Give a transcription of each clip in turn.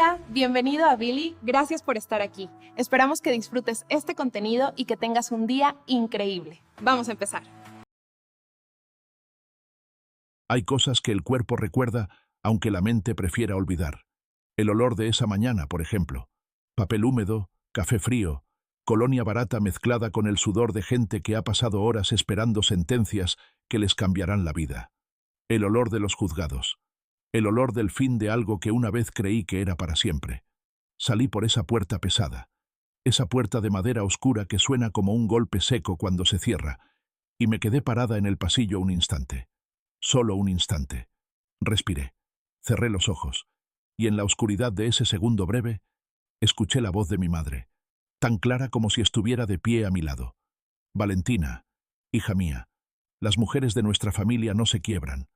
Hola, bienvenido a Billy. Gracias por estar aquí. Esperamos que disfrutes este contenido y que tengas un día increíble. Vamos a empezar. Hay cosas que el cuerpo recuerda, aunque la mente prefiera olvidar. El olor de esa mañana, por ejemplo. Papel húmedo, café frío, colonia barata mezclada con el sudor de gente que ha pasado horas esperando sentencias que les cambiarán la vida. El olor de los juzgados. El olor del fin de algo que una vez creí que era para siempre. Salí por esa puerta pesada. Esa puerta de madera oscura que suena como un golpe seco cuando se cierra, y me quedé parada en el pasillo un instante. Solo un instante. Respiré. Cerré los ojos. Y en la oscuridad de ese segundo breve, escuché la voz de mi madre, tan clara como si estuviera de pie a mi lado. Valentina, hija mía, las mujeres de nuestra familia no se quiebran.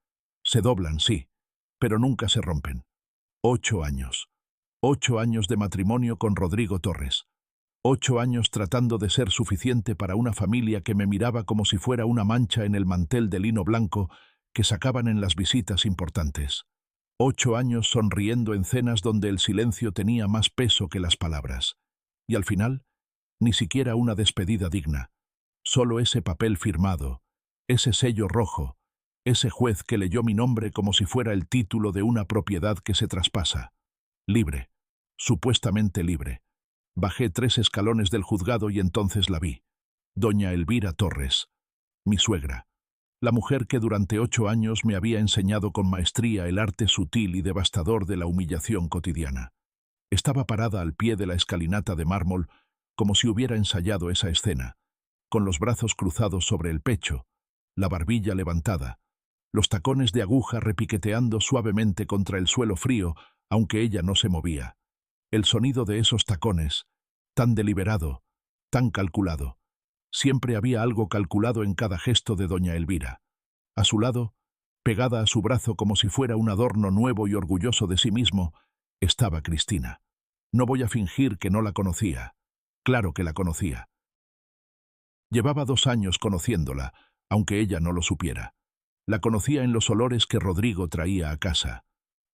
Se doblan, sí, pero nunca se rompen. 8 años. 8 años de matrimonio con Rodrigo Torres. 8 años tratando de ser suficiente para una familia que me miraba como si fuera una mancha en el mantel de lino blanco que sacaban en las visitas importantes. 8 años sonriendo en cenas donde el silencio tenía más peso que las palabras. Y al final, ni siquiera una despedida digna. Solo ese papel firmado, ese sello rojo, ese juez que leyó mi nombre como si fuera el título de una propiedad que se traspasa. Libre, supuestamente libre. Bajé 3 escalones del juzgado y entonces la vi. Doña Elvira Torres, mi suegra. La mujer que durante 8 años me había enseñado con maestría el arte sutil y devastador de la humillación cotidiana. Estaba parada al pie de la escalinata de mármol como si hubiera ensayado esa escena, con los brazos cruzados sobre el pecho, la barbilla levantada, los tacones de aguja repiqueteando suavemente contra el suelo frío, aunque ella no se movía. El sonido de esos tacones, tan deliberado, tan calculado. Siempre había algo calculado en cada gesto de doña Elvira. A su lado, pegada a su brazo como si fuera un adorno nuevo y orgulloso de sí mismo, estaba Cristina. No voy a fingir que no la conocía. Claro que la conocía. Llevaba 2 años conociéndola, aunque ella no lo supiera. La conocía en los olores que Rodrigo traía a casa.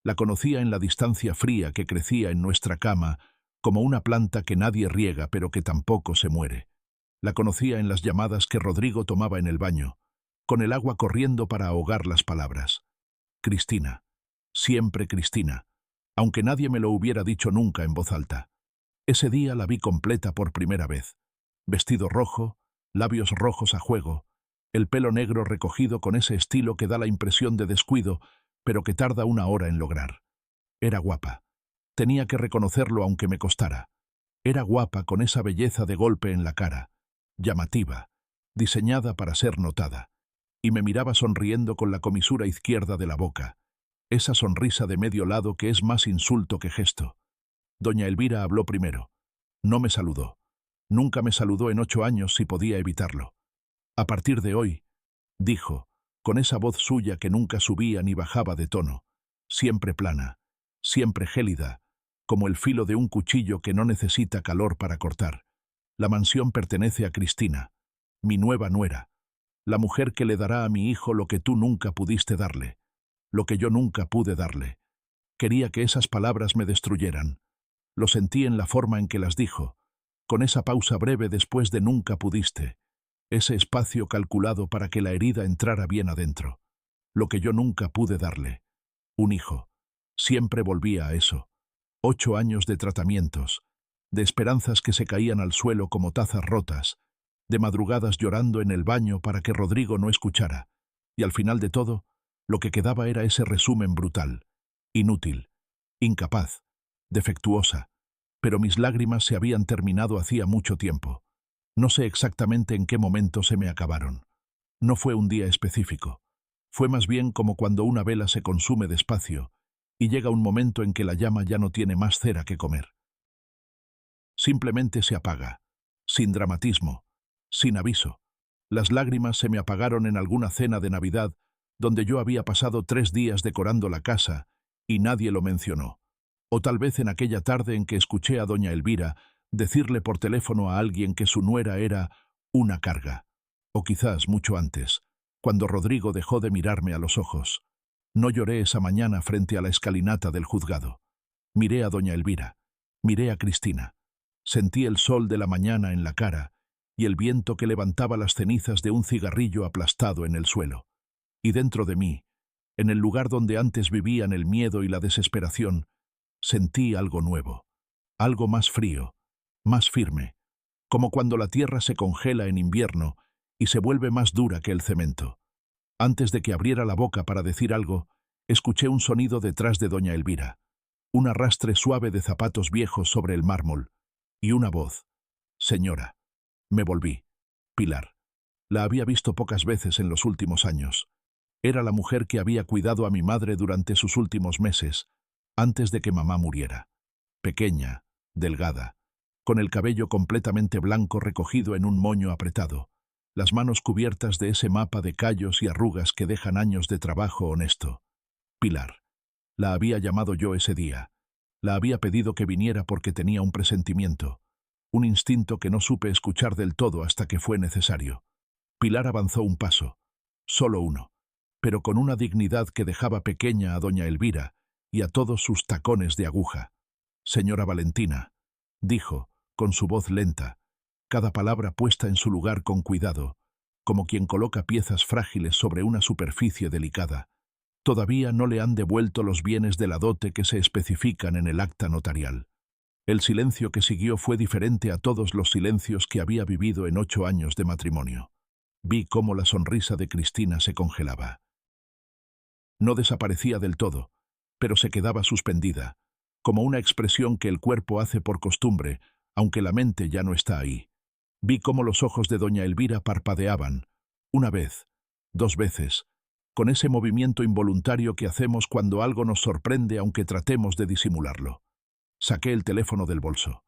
La conocía en la distancia fría que crecía en nuestra cama, como una planta que nadie riega pero que tampoco se muere. La conocía en las llamadas que Rodrigo tomaba en el baño, con el agua corriendo para ahogar las palabras. Cristina. Siempre Cristina, aunque nadie me lo hubiera dicho nunca en voz alta. Ese día la vi completa por primera vez. Vestido rojo, labios rojos a juego, el pelo negro recogido con ese estilo que da la impresión de descuido, pero que tarda 1 hora en lograr. Era guapa. Tenía que reconocerlo aunque me costara. Era guapa con esa belleza de golpe en la cara, llamativa, diseñada para ser notada, y me miraba sonriendo con la comisura izquierda de la boca, esa sonrisa de medio lado que es más insulto que gesto. Doña Elvira habló primero. No me saludó. Nunca me saludó en 8 años si podía evitarlo. A partir de hoy, dijo, con esa voz suya que nunca subía ni bajaba de tono, siempre plana, siempre gélida, como el filo de un cuchillo que no necesita calor para cortar. La mansión pertenece a Cristina, mi nueva nuera, la mujer que le dará a mi hijo lo que tú nunca pudiste darle, lo que yo nunca pude darle. Quería que esas palabras me destruyeran. Lo sentí en la forma en que las dijo, con esa pausa breve después de nunca pudiste, ese espacio calculado para que la herida entrara bien adentro. Lo que yo nunca pude darle. Un hijo. Siempre volvía a eso. 8 años de tratamientos, de esperanzas que se caían al suelo como tazas rotas, de madrugadas llorando en el baño para que Rodrigo no escuchara, y al final de todo, lo que quedaba era ese resumen brutal, inútil, incapaz, defectuosa, pero mis lágrimas se habían terminado hacía mucho tiempo. No sé exactamente en qué momento se me acabaron. No fue un día específico. Fue más bien como cuando una vela se consume despacio y llega un momento en que la llama ya no tiene más cera que comer. Simplemente se apaga, sin dramatismo, sin aviso. Las lágrimas se me apagaron en alguna cena de Navidad donde yo había pasado 3 días decorando la casa y nadie lo mencionó. O tal vez en aquella tarde en que escuché a doña Elvira decirle por teléfono a alguien que su nuera era una carga. O quizás mucho antes, cuando Rodrigo dejó de mirarme a los ojos. No lloré esa mañana frente a la escalinata del juzgado. Miré a doña Elvira, miré a Cristina. Sentí el sol de la mañana en la cara y el viento que levantaba las cenizas de un cigarrillo aplastado en el suelo. Y dentro de mí, en el lugar donde antes vivían el miedo y la desesperación, sentí algo nuevo, algo más frío, más firme, como cuando la tierra se congela en invierno y se vuelve más dura que el cemento. Antes de que abriera la boca para decir algo, escuché un sonido detrás de doña Elvira, un arrastre suave de zapatos viejos sobre el mármol, y una voz. Señora. Me volví. Pilar. La había visto pocas veces en los últimos años. Era la mujer que había cuidado a mi madre durante sus últimos meses, antes de que mamá muriera. Pequeña, delgada, con el cabello completamente blanco recogido en un moño apretado, las manos cubiertas de ese mapa de callos y arrugas que dejan años de trabajo honesto. Pilar. La había llamado yo ese día. La había pedido que viniera porque tenía un presentimiento, un instinto que no supe escuchar del todo hasta que fue necesario. Pilar avanzó un paso, solo uno, pero con una dignidad que dejaba pequeña a doña Elvira y a todos sus tacones de aguja. Señora Valentina, dijo, con su voz lenta, cada palabra puesta en su lugar con cuidado, como quien coloca piezas frágiles sobre una superficie delicada. Todavía no le han devuelto los bienes de la dote que se especifican en el acta notarial. El silencio que siguió fue diferente a todos los silencios que había vivido en 8 años de matrimonio. Vi cómo la sonrisa de Cristina se congelaba. No desaparecía del todo, pero se quedaba suspendida, como una expresión que el cuerpo hace por costumbre, aunque la mente ya no está ahí. Vi cómo los ojos de doña Elvira parpadeaban, una vez, 2 veces, con ese movimiento involuntario que hacemos cuando algo nos sorprende aunque tratemos de disimularlo. Saqué el teléfono del bolso.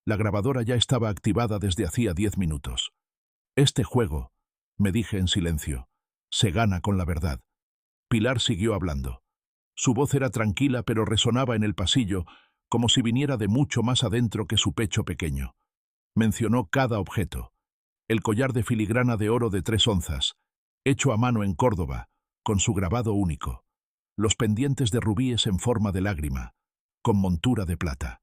La grabadora ya estaba activada desde hacía 10 minutos. Este juego, me dije en silencio, se gana con la verdad. Pilar siguió hablando. Su voz era tranquila pero resonaba en el pasillo, como si viniera de mucho más adentro que su pecho pequeño. Mencionó cada objeto. El collar de filigrana de oro de 3 onzas, hecho a mano en Córdoba, con su grabado único. Los pendientes de rubíes en forma de lágrima, con montura de plata.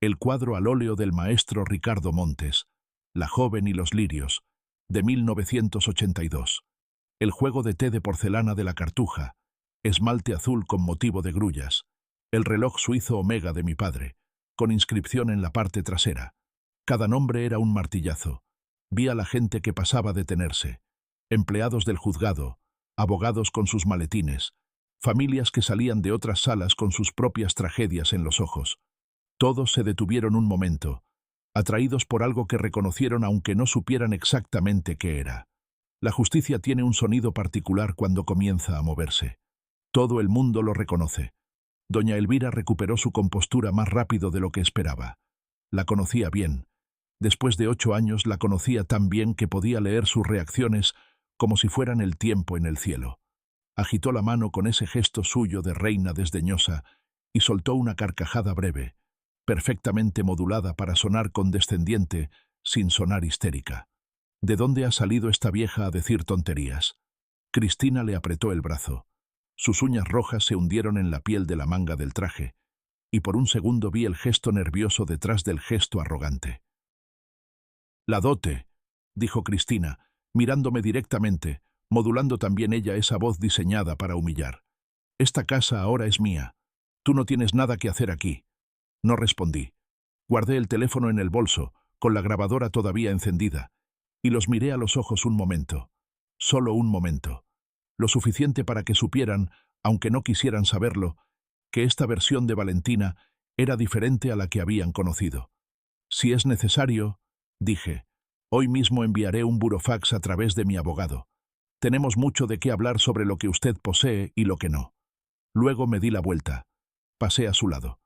El cuadro al óleo del maestro Ricardo Montes, La joven y los lirios, de 1982. El juego de té de porcelana de la Cartuja, esmalte azul con motivo de grullas. El reloj suizo Omega de mi padre, con inscripción en la parte trasera. Cada nombre era un martillazo. Vi a la gente que pasaba a detenerse. Empleados del juzgado, abogados con sus maletines, familias que salían de otras salas con sus propias tragedias en los ojos. Todos se detuvieron un momento, atraídos por algo que reconocieron aunque no supieran exactamente qué era. La justicia tiene un sonido particular cuando comienza a moverse. Todo el mundo lo reconoce. Doña Elvira recuperó su compostura más rápido de lo que esperaba. La conocía bien. Después de 8 años la conocía tan bien que podía leer sus reacciones como si fueran el tiempo en el cielo. Agitó la mano con ese gesto suyo de reina desdeñosa y soltó una carcajada breve, perfectamente modulada para sonar condescendiente, sin sonar histérica. ¿De dónde ha salido esta vieja a decir tonterías? Cristina le apretó el brazo. Sus uñas rojas se hundieron en la piel de la manga del traje, y por un segundo vi el gesto nervioso detrás del gesto arrogante. «La dote», dijo Cristina, mirándome directamente, modulando también ella esa voz diseñada para humillar. «Esta casa ahora es mía. Tú no tienes nada que hacer aquí». No respondí. Guardé el teléfono en el bolso, con la grabadora todavía encendida, y los miré a los ojos un momento. Solo un momento. Lo suficiente para que supieran, aunque no quisieran saberlo, que esta versión de Valentina era diferente a la que habían conocido. «Si es necesario», dije, «hoy mismo enviaré un burofax a través de mi abogado. Tenemos mucho de qué hablar sobre lo que usted posee y lo que no». Luego me di la vuelta. Pasé a su lado.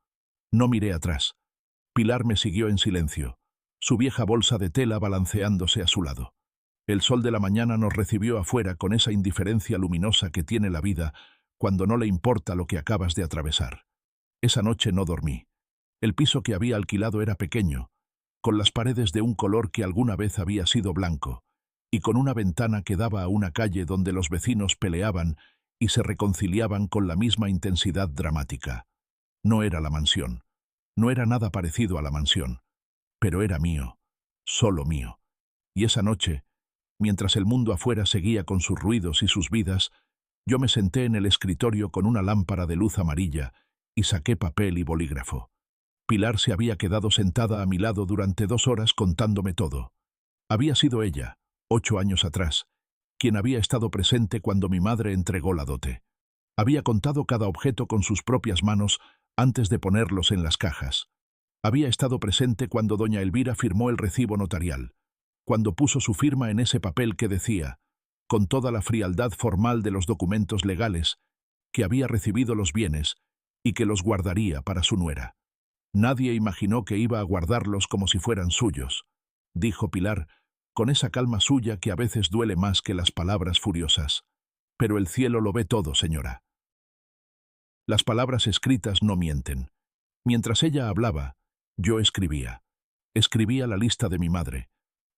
No miré atrás. Pilar me siguió en silencio, su vieja bolsa de tela balanceándose a su lado. El sol de la mañana nos recibió afuera con esa indiferencia luminosa que tiene la vida cuando no le importa lo que acabas de atravesar. Esa noche no dormí. El piso que había alquilado era pequeño, con las paredes de un color que alguna vez había sido blanco, y con una ventana que daba a una calle donde los vecinos peleaban y se reconciliaban con la misma intensidad dramática. No era la mansión. No era nada parecido a la mansión, pero era mío, solo mío. Y esa noche, mientras el mundo afuera seguía con sus ruidos y sus vidas, yo me senté en el escritorio con una lámpara de luz amarilla y saqué papel y bolígrafo. Pilar se había quedado sentada a mi lado durante 2 horas contándome todo. Había sido ella, 8 años atrás, quien había estado presente cuando mi madre entregó la dote. Había contado cada objeto con sus propias manos antes de ponerlos en las cajas. Había estado presente cuando doña Elvira firmó el recibo notarial, cuando puso su firma en ese papel que decía, con toda la frialdad formal de los documentos legales, que había recibido los bienes y que los guardaría para su nuera. Nadie imaginó que iba a guardarlos como si fueran suyos, dijo Pilar, con esa calma suya que a veces duele más que las palabras furiosas. Pero el cielo lo ve todo, señora. Las palabras escritas no mienten. Mientras ella hablaba, yo escribía. Escribía la lista de mi madre,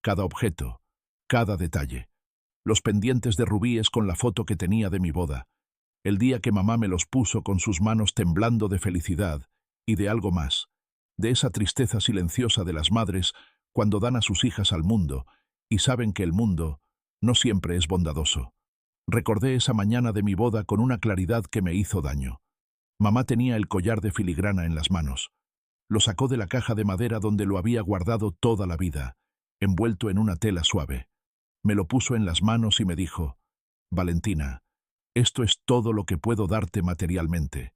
cada objeto, cada detalle. Los pendientes de rubíes con la foto que tenía de mi boda, el día que mamá me los puso con sus manos temblando de felicidad y de algo más, de esa tristeza silenciosa de las madres cuando dan a sus hijas al mundo y saben que el mundo no siempre es bondadoso. Recordé esa mañana de mi boda con una claridad que me hizo daño. Mamá tenía el collar de filigrana en las manos. Lo sacó de la caja de madera donde lo había guardado toda la vida, envuelto en una tela suave. Me lo puso en las manos y me dijo, Valentina, esto es todo lo que puedo darte materialmente.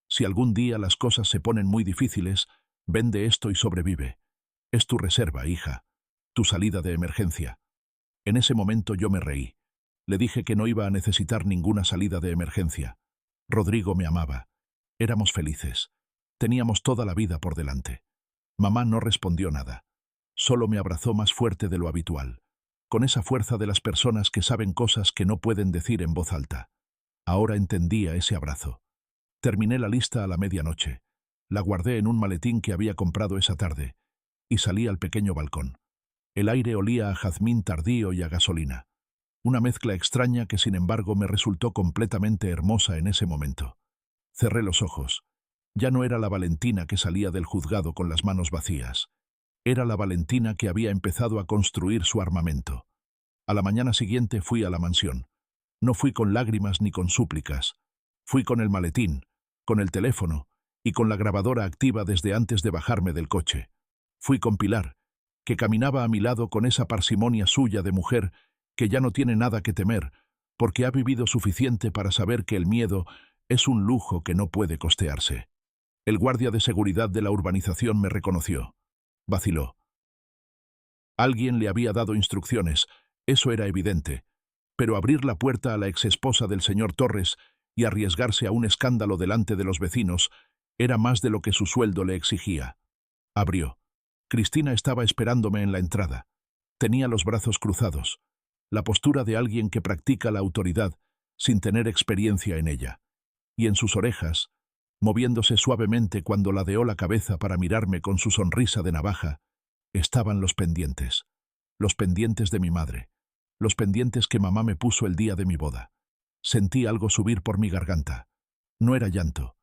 Si algún día las cosas se ponen muy difíciles, vende esto y sobrevive. Es tu reserva, hija, tu salida de emergencia. En ese momento yo me reí. Le dije que no iba a necesitar ninguna salida de emergencia. Rodrigo me amaba. Éramos felices. Teníamos toda la vida por delante. Mamá no respondió nada. Solo me abrazó más fuerte de lo habitual, con esa fuerza de las personas que saben cosas que no pueden decir en voz alta. Ahora entendía ese abrazo. Terminé la lista a la medianoche. La guardé en un maletín que había comprado esa tarde y salí al pequeño balcón. El aire olía a jazmín tardío y a gasolina. Una mezcla extraña que sin embargo me resultó completamente hermosa en ese momento. Cerré los ojos. Ya no era la Valentina que salía del juzgado con las manos vacías. Era la Valentina que había empezado a construir su armamento. A la mañana siguiente fui a la mansión. No fui con lágrimas ni con súplicas. Fui con el maletín, con el teléfono y con la grabadora activa desde antes de bajarme del coche. Fui con Pilar, que caminaba a mi lado con esa parsimonia suya de mujer que ya no tiene nada que temer, porque ha vivido suficiente para saber que el miedo es un lujo que no puede costearse. El guardia de seguridad de la urbanización me reconoció. Vaciló. Alguien le había dado instrucciones, eso era evidente, pero abrir la puerta a la exesposa del señor Torres y arriesgarse a un escándalo delante de los vecinos era más de lo que su sueldo le exigía. Abrió. Cristina estaba esperándome en la entrada. Tenía los brazos cruzados, la postura de alguien que practica la autoridad sin tener experiencia en ella. Y en sus orejas, moviéndose suavemente cuando ladeó la cabeza para mirarme con su sonrisa de navaja, estaban los pendientes de mi madre, los pendientes que mamá me puso el día de mi boda. Sentí algo subir por mi garganta. No era llanto,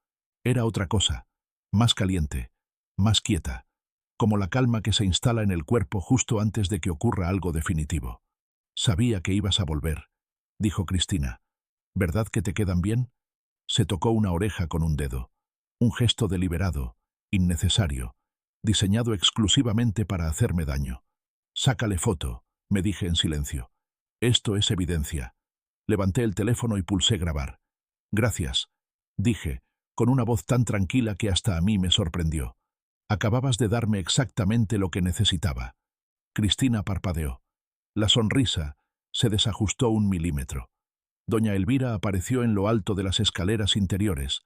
era otra cosa, más caliente, más quieta, como la calma que se instala en el cuerpo justo antes de que ocurra algo definitivo. Sabía que ibas a volver, dijo Cristina. ¿Verdad que te quedan bien? Se tocó una oreja con un dedo, un gesto deliberado, innecesario, diseñado exclusivamente para hacerme daño. Sácale foto, me dije en silencio. Esto es evidencia. Levanté el teléfono y pulsé grabar. Gracias, dije, con una voz tan tranquila que hasta a mí me sorprendió. Acababas de darme exactamente lo que necesitaba. Cristina parpadeó. La sonrisa se desajustó 1 milímetro. Doña Elvira apareció en lo alto de las escaleras interiores,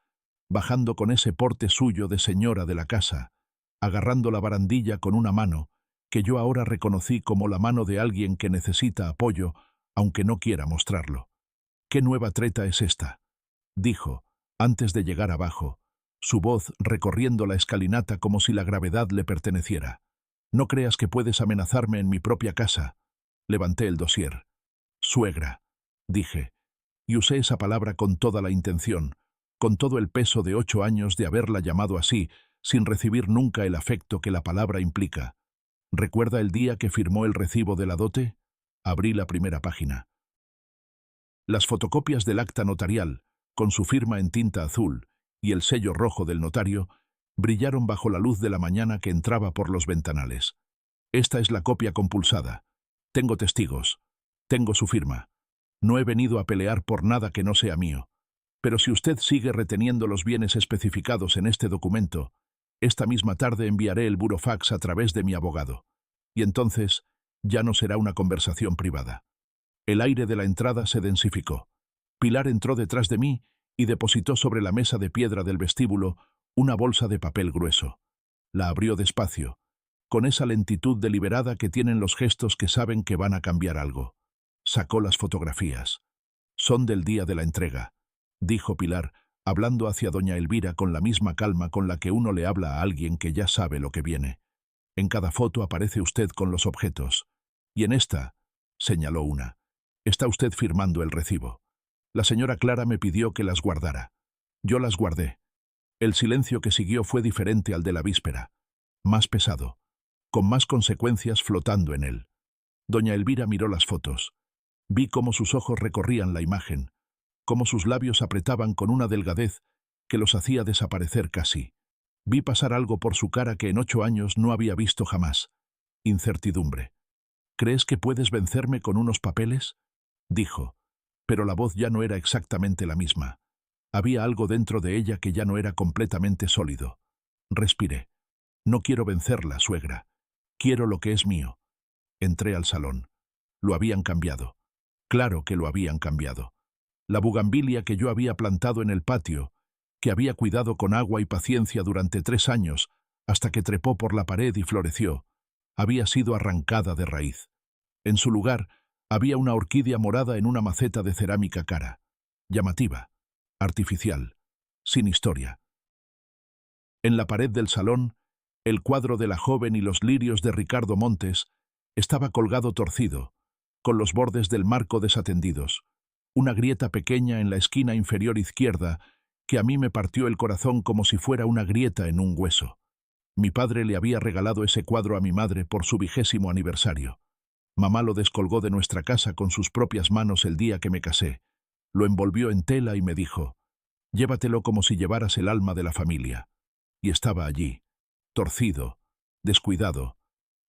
bajando con ese porte suyo de señora de la casa, agarrando la barandilla con una mano, que yo ahora reconocí como la mano de alguien que necesita apoyo, aunque no quiera mostrarlo. «¿Qué nueva treta es esta?», dijo, antes de llegar abajo, su voz recorriendo la escalinata como si la gravedad le perteneciera. «No creas que puedes amenazarme en mi propia casa». Levanté el dossier. «Suegra», dije, y usé esa palabra con toda la intención, con todo el peso de 8 años de haberla llamado así, sin recibir nunca el afecto que la palabra implica. ¿Recuerda el día que firmó el recibo de la dote? Abrí la primera página. Las fotocopias del acta notarial, con su firma en tinta azul y el sello rojo del notario, brillaron bajo la luz de la mañana que entraba por los ventanales. Esta es la copia compulsada. Tengo testigos. Tengo su firma. No he venido a pelear por nada que no sea mío. Pero si usted sigue reteniendo los bienes especificados en este documento, esta misma tarde enviaré el burofax a través de mi abogado. Y entonces ya no será una conversación privada. El aire de la entrada se densificó. Pilar entró detrás de mí y depositó sobre la mesa de piedra del vestíbulo una bolsa de papel grueso. La abrió despacio, con esa lentitud deliberada que tienen los gestos que saben que van a cambiar algo. Sacó las fotografías. Son del día de la entrega, dijo Pilar, hablando hacia doña Elvira con la misma calma con la que uno le habla a alguien que ya sabe lo que viene. En cada foto aparece usted con los objetos. Y en esta, señaló una, está usted firmando el recibo. La señora Clara me pidió que las guardara. Yo las guardé. El silencio que siguió fue diferente al de la víspera, más pesado, con más consecuencias flotando en él. Doña Elvira miró las fotos. Vi cómo sus ojos recorrían la imagen, cómo sus labios apretaban con una delgadez que los hacía desaparecer casi. Vi pasar algo por su cara que en 8 años no había visto jamás. Incertidumbre. ¿Crees que puedes vencerme con unos papeles? Dijo, pero la voz ya no era exactamente la misma. Había algo dentro de ella que ya no era completamente sólido. Respiré. No quiero vencerla, suegra. Quiero lo que es mío. Entré al salón. Lo habían cambiado. Claro que lo habían cambiado. La bugambilia que yo había plantado en el patio, que había cuidado con agua y paciencia durante 3 años, hasta que trepó por la pared y floreció, había sido arrancada de raíz. En su lugar, había una orquídea morada en una maceta de cerámica cara. Llamativa, artificial, sin historia. En la pared del salón, el cuadro de la joven y los lirios de Ricardo Montes estaba colgado torcido, con los bordes del marco desatendidos, una grieta pequeña en la esquina inferior izquierda que a mí me partió el corazón como si fuera una grieta en un hueso. Mi padre le había regalado ese cuadro a mi madre por su 20º aniversario. Mamá lo descolgó de nuestra casa con sus propias manos el día que me casé. Lo envolvió en tela y me dijo, llévatelo como si llevaras el alma de la familia. Y estaba allí, torcido, descuidado,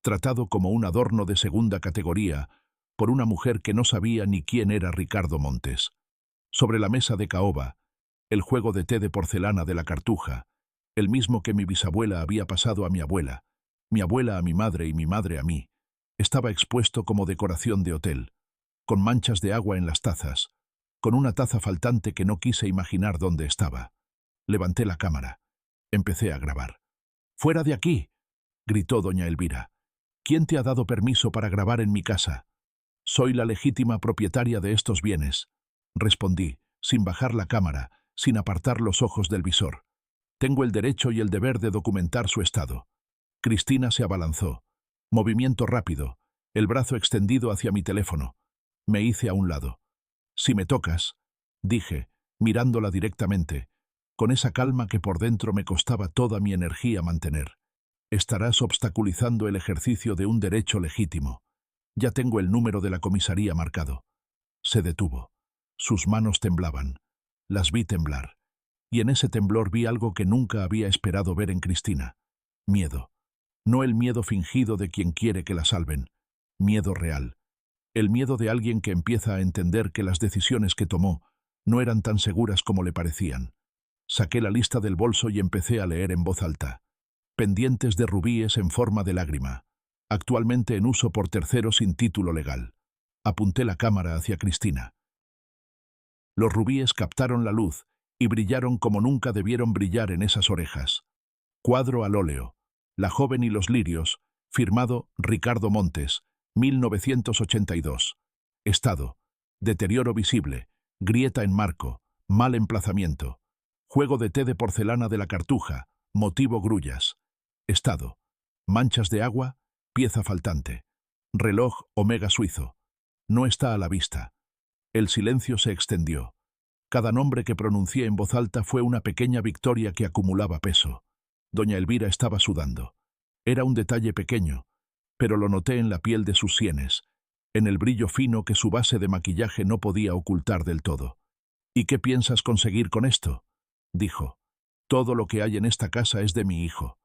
tratado como un adorno de segunda categoría por una mujer que no sabía ni quién era Ricardo Montes. Sobre la mesa de caoba, el juego de té de porcelana de la Cartuja, el mismo que mi bisabuela había pasado a mi abuela a mi madre y mi madre a mí, estaba expuesto como decoración de hotel, con manchas de agua en las tazas, con una taza faltante que no quise imaginar dónde estaba. Levanté la cámara. Empecé a grabar. «¡Fuera de aquí!», gritó doña Elvira. «¿Quién te ha dado permiso para grabar en mi casa?». «Soy la legítima propietaria de estos bienes», respondí, sin bajar la cámara, sin apartar los ojos del visor. «Tengo el derecho y el deber de documentar su estado». Cristina se abalanzó. Movimiento rápido, el brazo extendido hacia mi teléfono. Me hice a un lado. «Si me tocas», dije, mirándola directamente, con esa calma que por dentro me costaba toda mi energía mantener. «Estarás obstaculizando el ejercicio de un derecho legítimo. Ya tengo el número de la comisaría marcado». Se detuvo. Sus manos temblaban. Las vi temblar. Y en ese temblor vi algo que nunca había esperado ver en Cristina. Miedo. No el miedo fingido de quien quiere que la salven. Miedo real. El miedo de alguien que empieza a entender que las decisiones que tomó no eran tan seguras como le parecían. Saqué la lista del bolso y empecé a leer en voz alta. Pendientes de rubíes en forma de lágrima. Actualmente en uso por terceros sin título legal. Apunté la cámara hacia Cristina. Los rubíes captaron la luz y brillaron como nunca debieron brillar en esas orejas. Cuadro al óleo. La joven y los lirios. Firmado Ricardo Montes, 1982. Estado. Deterioro visible. Grieta en marco. Mal emplazamiento. Juego de té de porcelana de la Cartuja. Motivo grullas. Estado. Manchas de agua. Pieza faltante. Reloj Omega suizo. No está a la vista. El silencio se extendió. Cada nombre que pronuncié en voz alta fue una pequeña victoria que acumulaba peso. Doña Elvira estaba sudando. Era un detalle pequeño, pero lo noté en la piel de sus sienes, en el brillo fino que su base de maquillaje no podía ocultar del todo. «¿Y qué piensas conseguir con esto?», dijo. «Todo lo que hay en esta casa es de mi hijo».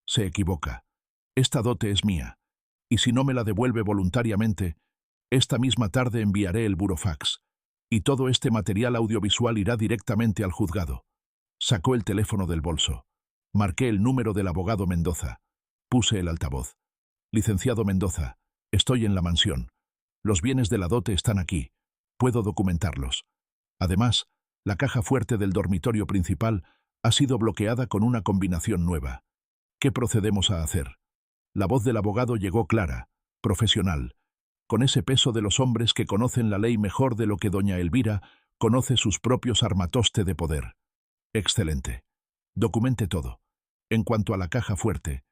«Se equivoca. Esta dote es mía, y si no me la devuelve voluntariamente, esta misma tarde enviaré el burofax, y todo este material audiovisual irá directamente al juzgado». Sacó el teléfono del bolso. Marqué el número del abogado Mendoza. Puse el altavoz. «Licenciado Mendoza, estoy en la mansión. Los bienes de la dote están aquí. Puedo documentarlos. Además, la caja fuerte del dormitorio principal ha sido bloqueada con una combinación nueva. ¿Qué procedemos a hacer?». La voz del abogado llegó clara, profesional, con ese peso de los hombres que conocen la ley mejor de lo que doña Elvira conoce sus propios armatoste de poder. «Excelente. Documente todo. En cuanto a la caja fuerte,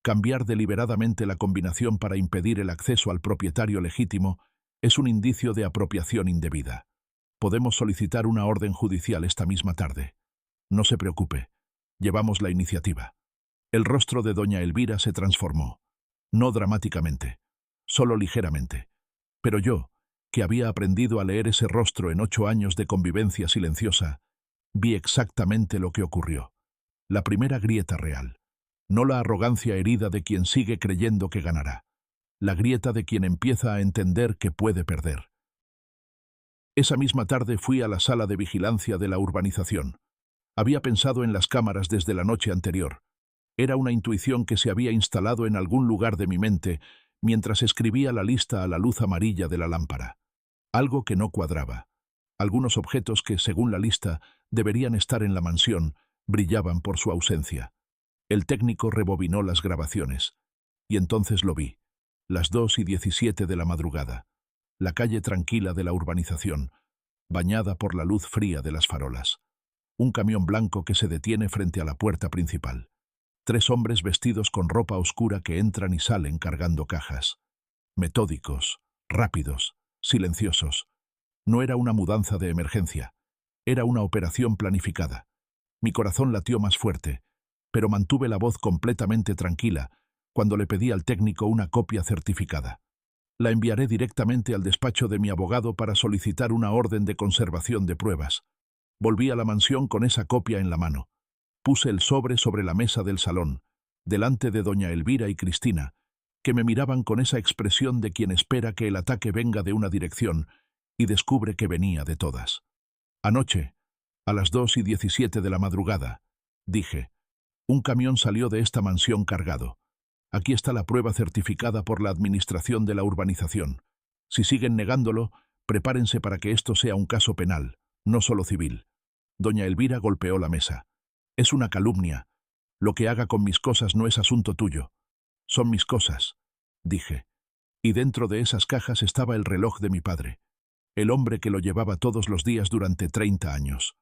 cambiar deliberadamente la combinación para impedir el acceso al propietario legítimo es un indicio de apropiación indebida. Podemos solicitar una orden judicial esta misma tarde. No se preocupe. Llevamos la iniciativa». El rostro de doña Elvira se transformó. No dramáticamente, solo ligeramente. Pero yo, que había aprendido a leer ese rostro en 8 años de convivencia silenciosa, vi exactamente lo que ocurrió. La primera grieta real. No la arrogancia herida de quien sigue creyendo que ganará. La grieta de quien empieza a entender que puede perder. Esa misma tarde fui a la sala de vigilancia de la urbanización. Había pensado en las cámaras desde la noche anterior. Era una intuición que se había instalado en algún lugar de mi mente mientras escribía la lista a la luz amarilla de la lámpara. Algo que no cuadraba. Algunos objetos que, según la lista, deberían estar en la mansión, brillaban por su ausencia. El técnico rebobinó las grabaciones. Y entonces lo vi. Las 2:17 de la madrugada. La calle tranquila de la urbanización, bañada por la luz fría de las farolas. Un camión blanco que se detiene frente a la puerta principal. 3 hombres vestidos con ropa oscura que entran y salen cargando cajas. Metódicos, rápidos, silenciosos. No era una mudanza de emergencia. Era una operación planificada. Mi corazón latió más fuerte, pero mantuve la voz completamente tranquila cuando le pedí al técnico una copia certificada. La enviaré directamente al despacho de mi abogado para solicitar una orden de conservación de pruebas. Volví a la mansión con esa copia en la mano. Puse el sobre la mesa del salón, delante de doña Elvira y Cristina, que me miraban con esa expresión de quien espera que el ataque venga de una dirección y descubre que venía de todas. «Anoche, a las 2:17 de la madrugada», dije, «un camión salió de esta mansión cargado. Aquí está la prueba certificada por la administración de la urbanización. Si siguen negándolo, prepárense para que esto sea un caso penal, no solo civil». Doña Elvira golpeó la mesa. «Es una calumnia. Lo que haga con mis cosas no es asunto tuyo. Son mis cosas», dije. Y dentro de esas cajas estaba el reloj de mi padre. El hombre que lo llevaba todos los días durante 30 años.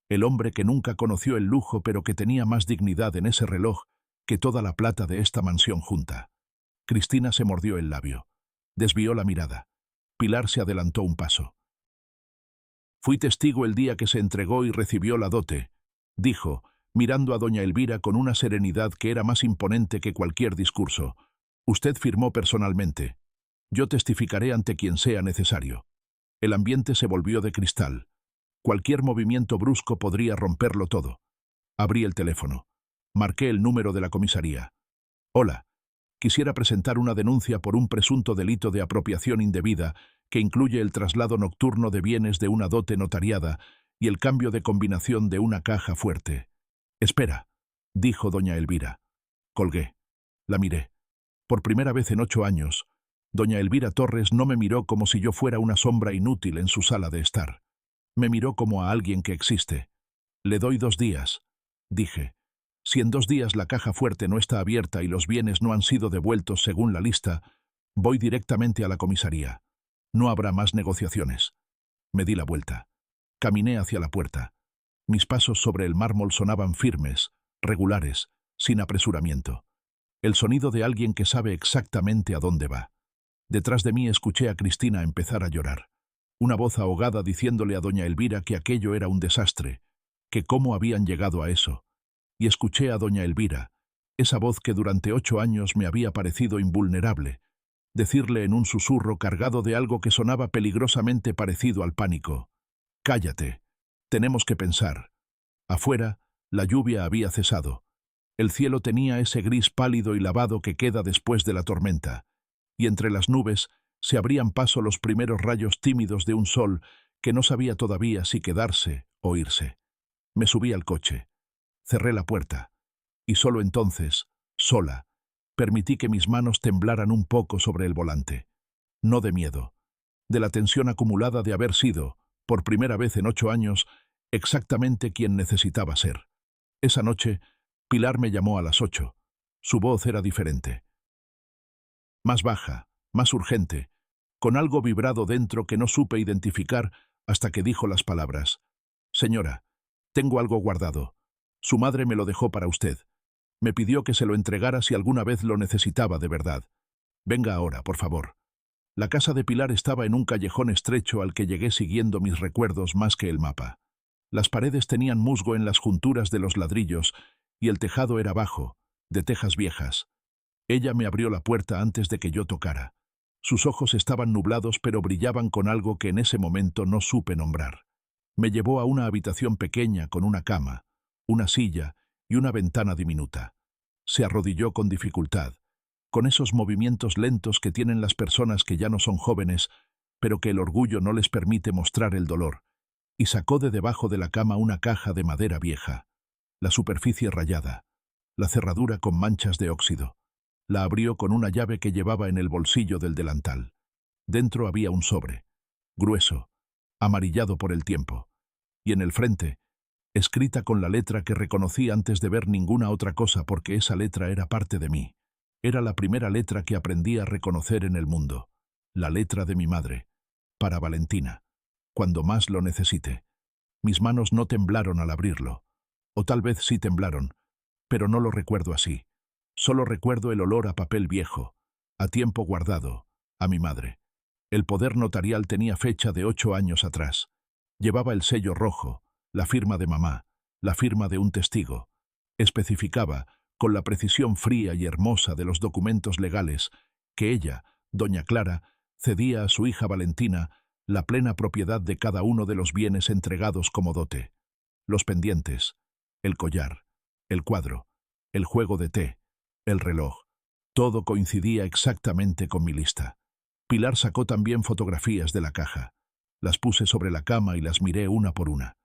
El hombre que nunca conoció el lujo pero que tenía más dignidad en ese reloj que toda la plata de esta mansión junta. Cristina se mordió el labio. Desvió la mirada. Pilar se adelantó un paso. «Fui testigo el día que se entregó y recibió la dote», dijo, mirando a doña Elvira con una serenidad que era más imponente que cualquier discurso. «Usted firmó personalmente. Yo testificaré ante quien sea necesario». El ambiente se volvió de cristal. Cualquier movimiento brusco podría romperlo todo. Abrí el teléfono. Marqué el número de la comisaría. «Hola. Quisiera presentar una denuncia por un presunto delito de apropiación indebida que incluye el traslado nocturno de bienes de una dote notariada y el cambio de combinación de una caja fuerte». «Espera», dijo doña Elvira. Colgué. La miré. Por primera vez en 8 años, doña Elvira Torres no me miró como si yo fuera una sombra inútil en su sala de estar. Me miró como a alguien que existe. «Le doy 2 días», dije. «Si en 2 días la caja fuerte no está abierta y los bienes no han sido devueltos según la lista, voy directamente a la comisaría. No habrá más negociaciones». Me di la vuelta. Caminé hacia la puerta. Mis pasos sobre el mármol sonaban firmes, regulares, sin apresuramiento. El sonido de alguien que sabe exactamente a dónde va. Detrás de mí escuché a Cristina empezar a llorar. Una voz ahogada diciéndole a doña Elvira que aquello era un desastre, que cómo habían llegado a eso. Y escuché a doña Elvira, esa voz que durante 8 años me había parecido invulnerable, decirle en un susurro cargado de algo que sonaba peligrosamente parecido al pánico: «Cállate, tenemos que pensar». Afuera, la lluvia había cesado. El cielo tenía ese gris pálido y lavado que queda después de la tormenta, y entre las nubes se abrían paso los primeros rayos tímidos de un sol que no sabía todavía si quedarse o irse. Me subí al coche, cerré la puerta, y solo entonces, sola, permití que mis manos temblaran un poco sobre el volante. No de miedo, de la tensión acumulada de haber sido, por primera vez en 8 años, exactamente quien necesitaba ser. Esa noche, Pilar me llamó a las 8. Su voz era diferente. Más baja, más urgente, con algo vibrado dentro que no supe identificar hasta que dijo las palabras: «Señora, tengo algo guardado. Su madre me lo dejó para usted. Me pidió que se lo entregara si alguna vez lo necesitaba de verdad. Venga ahora, por favor». La casa de Pilar estaba en un callejón estrecho al que llegué siguiendo mis recuerdos más que el mapa. Las paredes tenían musgo en las junturas de los ladrillos y el tejado era bajo, de tejas viejas. Ella me abrió la puerta antes de que yo tocara. Sus ojos estaban nublados pero brillaban con algo que en ese momento no supe nombrar. Me llevó a una habitación pequeña con una cama, una silla y una ventana diminuta. Se arrodilló con dificultad, con esos movimientos lentos que tienen las personas que ya no son jóvenes, pero que el orgullo no les permite mostrar el dolor, y sacó de debajo de la cama una caja de madera vieja, la superficie rayada, la cerradura con manchas de óxido. La abrió con una llave que llevaba en el bolsillo del delantal. Dentro había un sobre, grueso, amarillado por el tiempo, y en el frente, escrita con la letra que reconocí antes de ver ninguna otra cosa porque esa letra era parte de mí. Era la primera letra que aprendí a reconocer en el mundo, la letra de mi madre, para Valentina, cuando más lo necesite. Mis manos no temblaron al abrirlo, o tal vez sí temblaron, pero no lo recuerdo así. Solo recuerdo el olor a papel viejo, a tiempo guardado, a mi madre. El poder notarial tenía fecha de 8 años atrás. Llevaba el sello rojo, la firma de mamá, la firma de un testigo. Especificaba, con la precisión fría y hermosa de los documentos legales, que ella, doña Clara, cedía a su hija Valentina la plena propiedad de cada uno de los bienes entregados como dote. Los pendientes, el collar, el cuadro, el juego de té, el reloj, todo coincidía exactamente con mi lista. Pilar sacó también fotografías de la caja. Las puse sobre la cama y las miré una por una.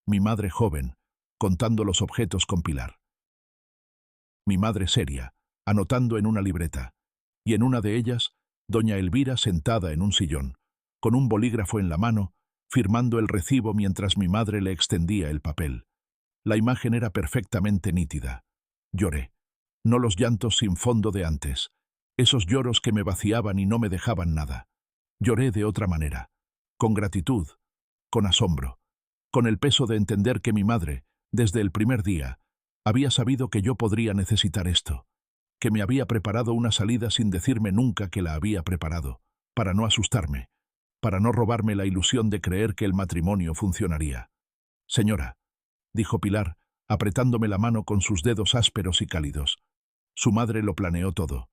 Mi madre joven, contando los objetos con Pilar. Mi madre seria, anotando en una libreta. Y en una de ellas, doña Elvira sentada en un sillón, con un bolígrafo en la mano, firmando el recibo mientras mi madre le extendía el papel. La imagen era perfectamente nítida. Lloré. No los llantos sin fondo de antes, esos lloros que me vaciaban y no me dejaban nada. Lloré de otra manera, con gratitud, con asombro, con el peso de entender que mi madre, desde el primer día, había sabido que yo podría necesitar esto, que me había preparado una salida sin decirme nunca que la había preparado, para no asustarme, para no robarme la ilusión de creer que el matrimonio funcionaría. «Señora», dijo Pilar, apretándome la mano con sus dedos ásperos y cálidos. Su madre lo planeó todo.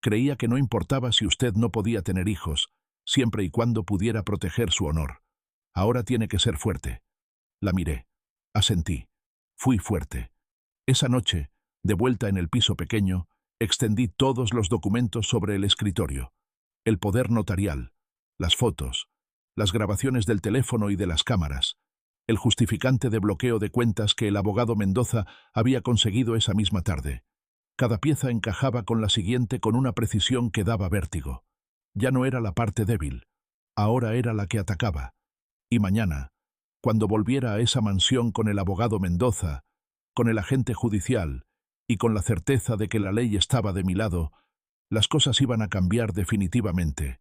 Creía que no importaba si usted no podía tener hijos, siempre y cuando pudiera proteger su honor. Ahora tiene que ser fuerte. La miré. Asentí. Fui fuerte. Esa noche, de vuelta en el piso pequeño, extendí todos los documentos sobre el escritorio. El poder notarial, las fotos, las grabaciones del teléfono y de las cámaras, el justificante de bloqueo de cuentas que el abogado Mendoza había conseguido esa misma tarde. Cada pieza encajaba con la siguiente con una precisión que daba vértigo. Ya no era la parte débil, ahora era la que atacaba. Y mañana, cuando volviera a esa mansión con el abogado Mendoza, con el agente judicial y con la certeza de que la ley estaba de mi lado, las cosas iban a cambiar definitivamente.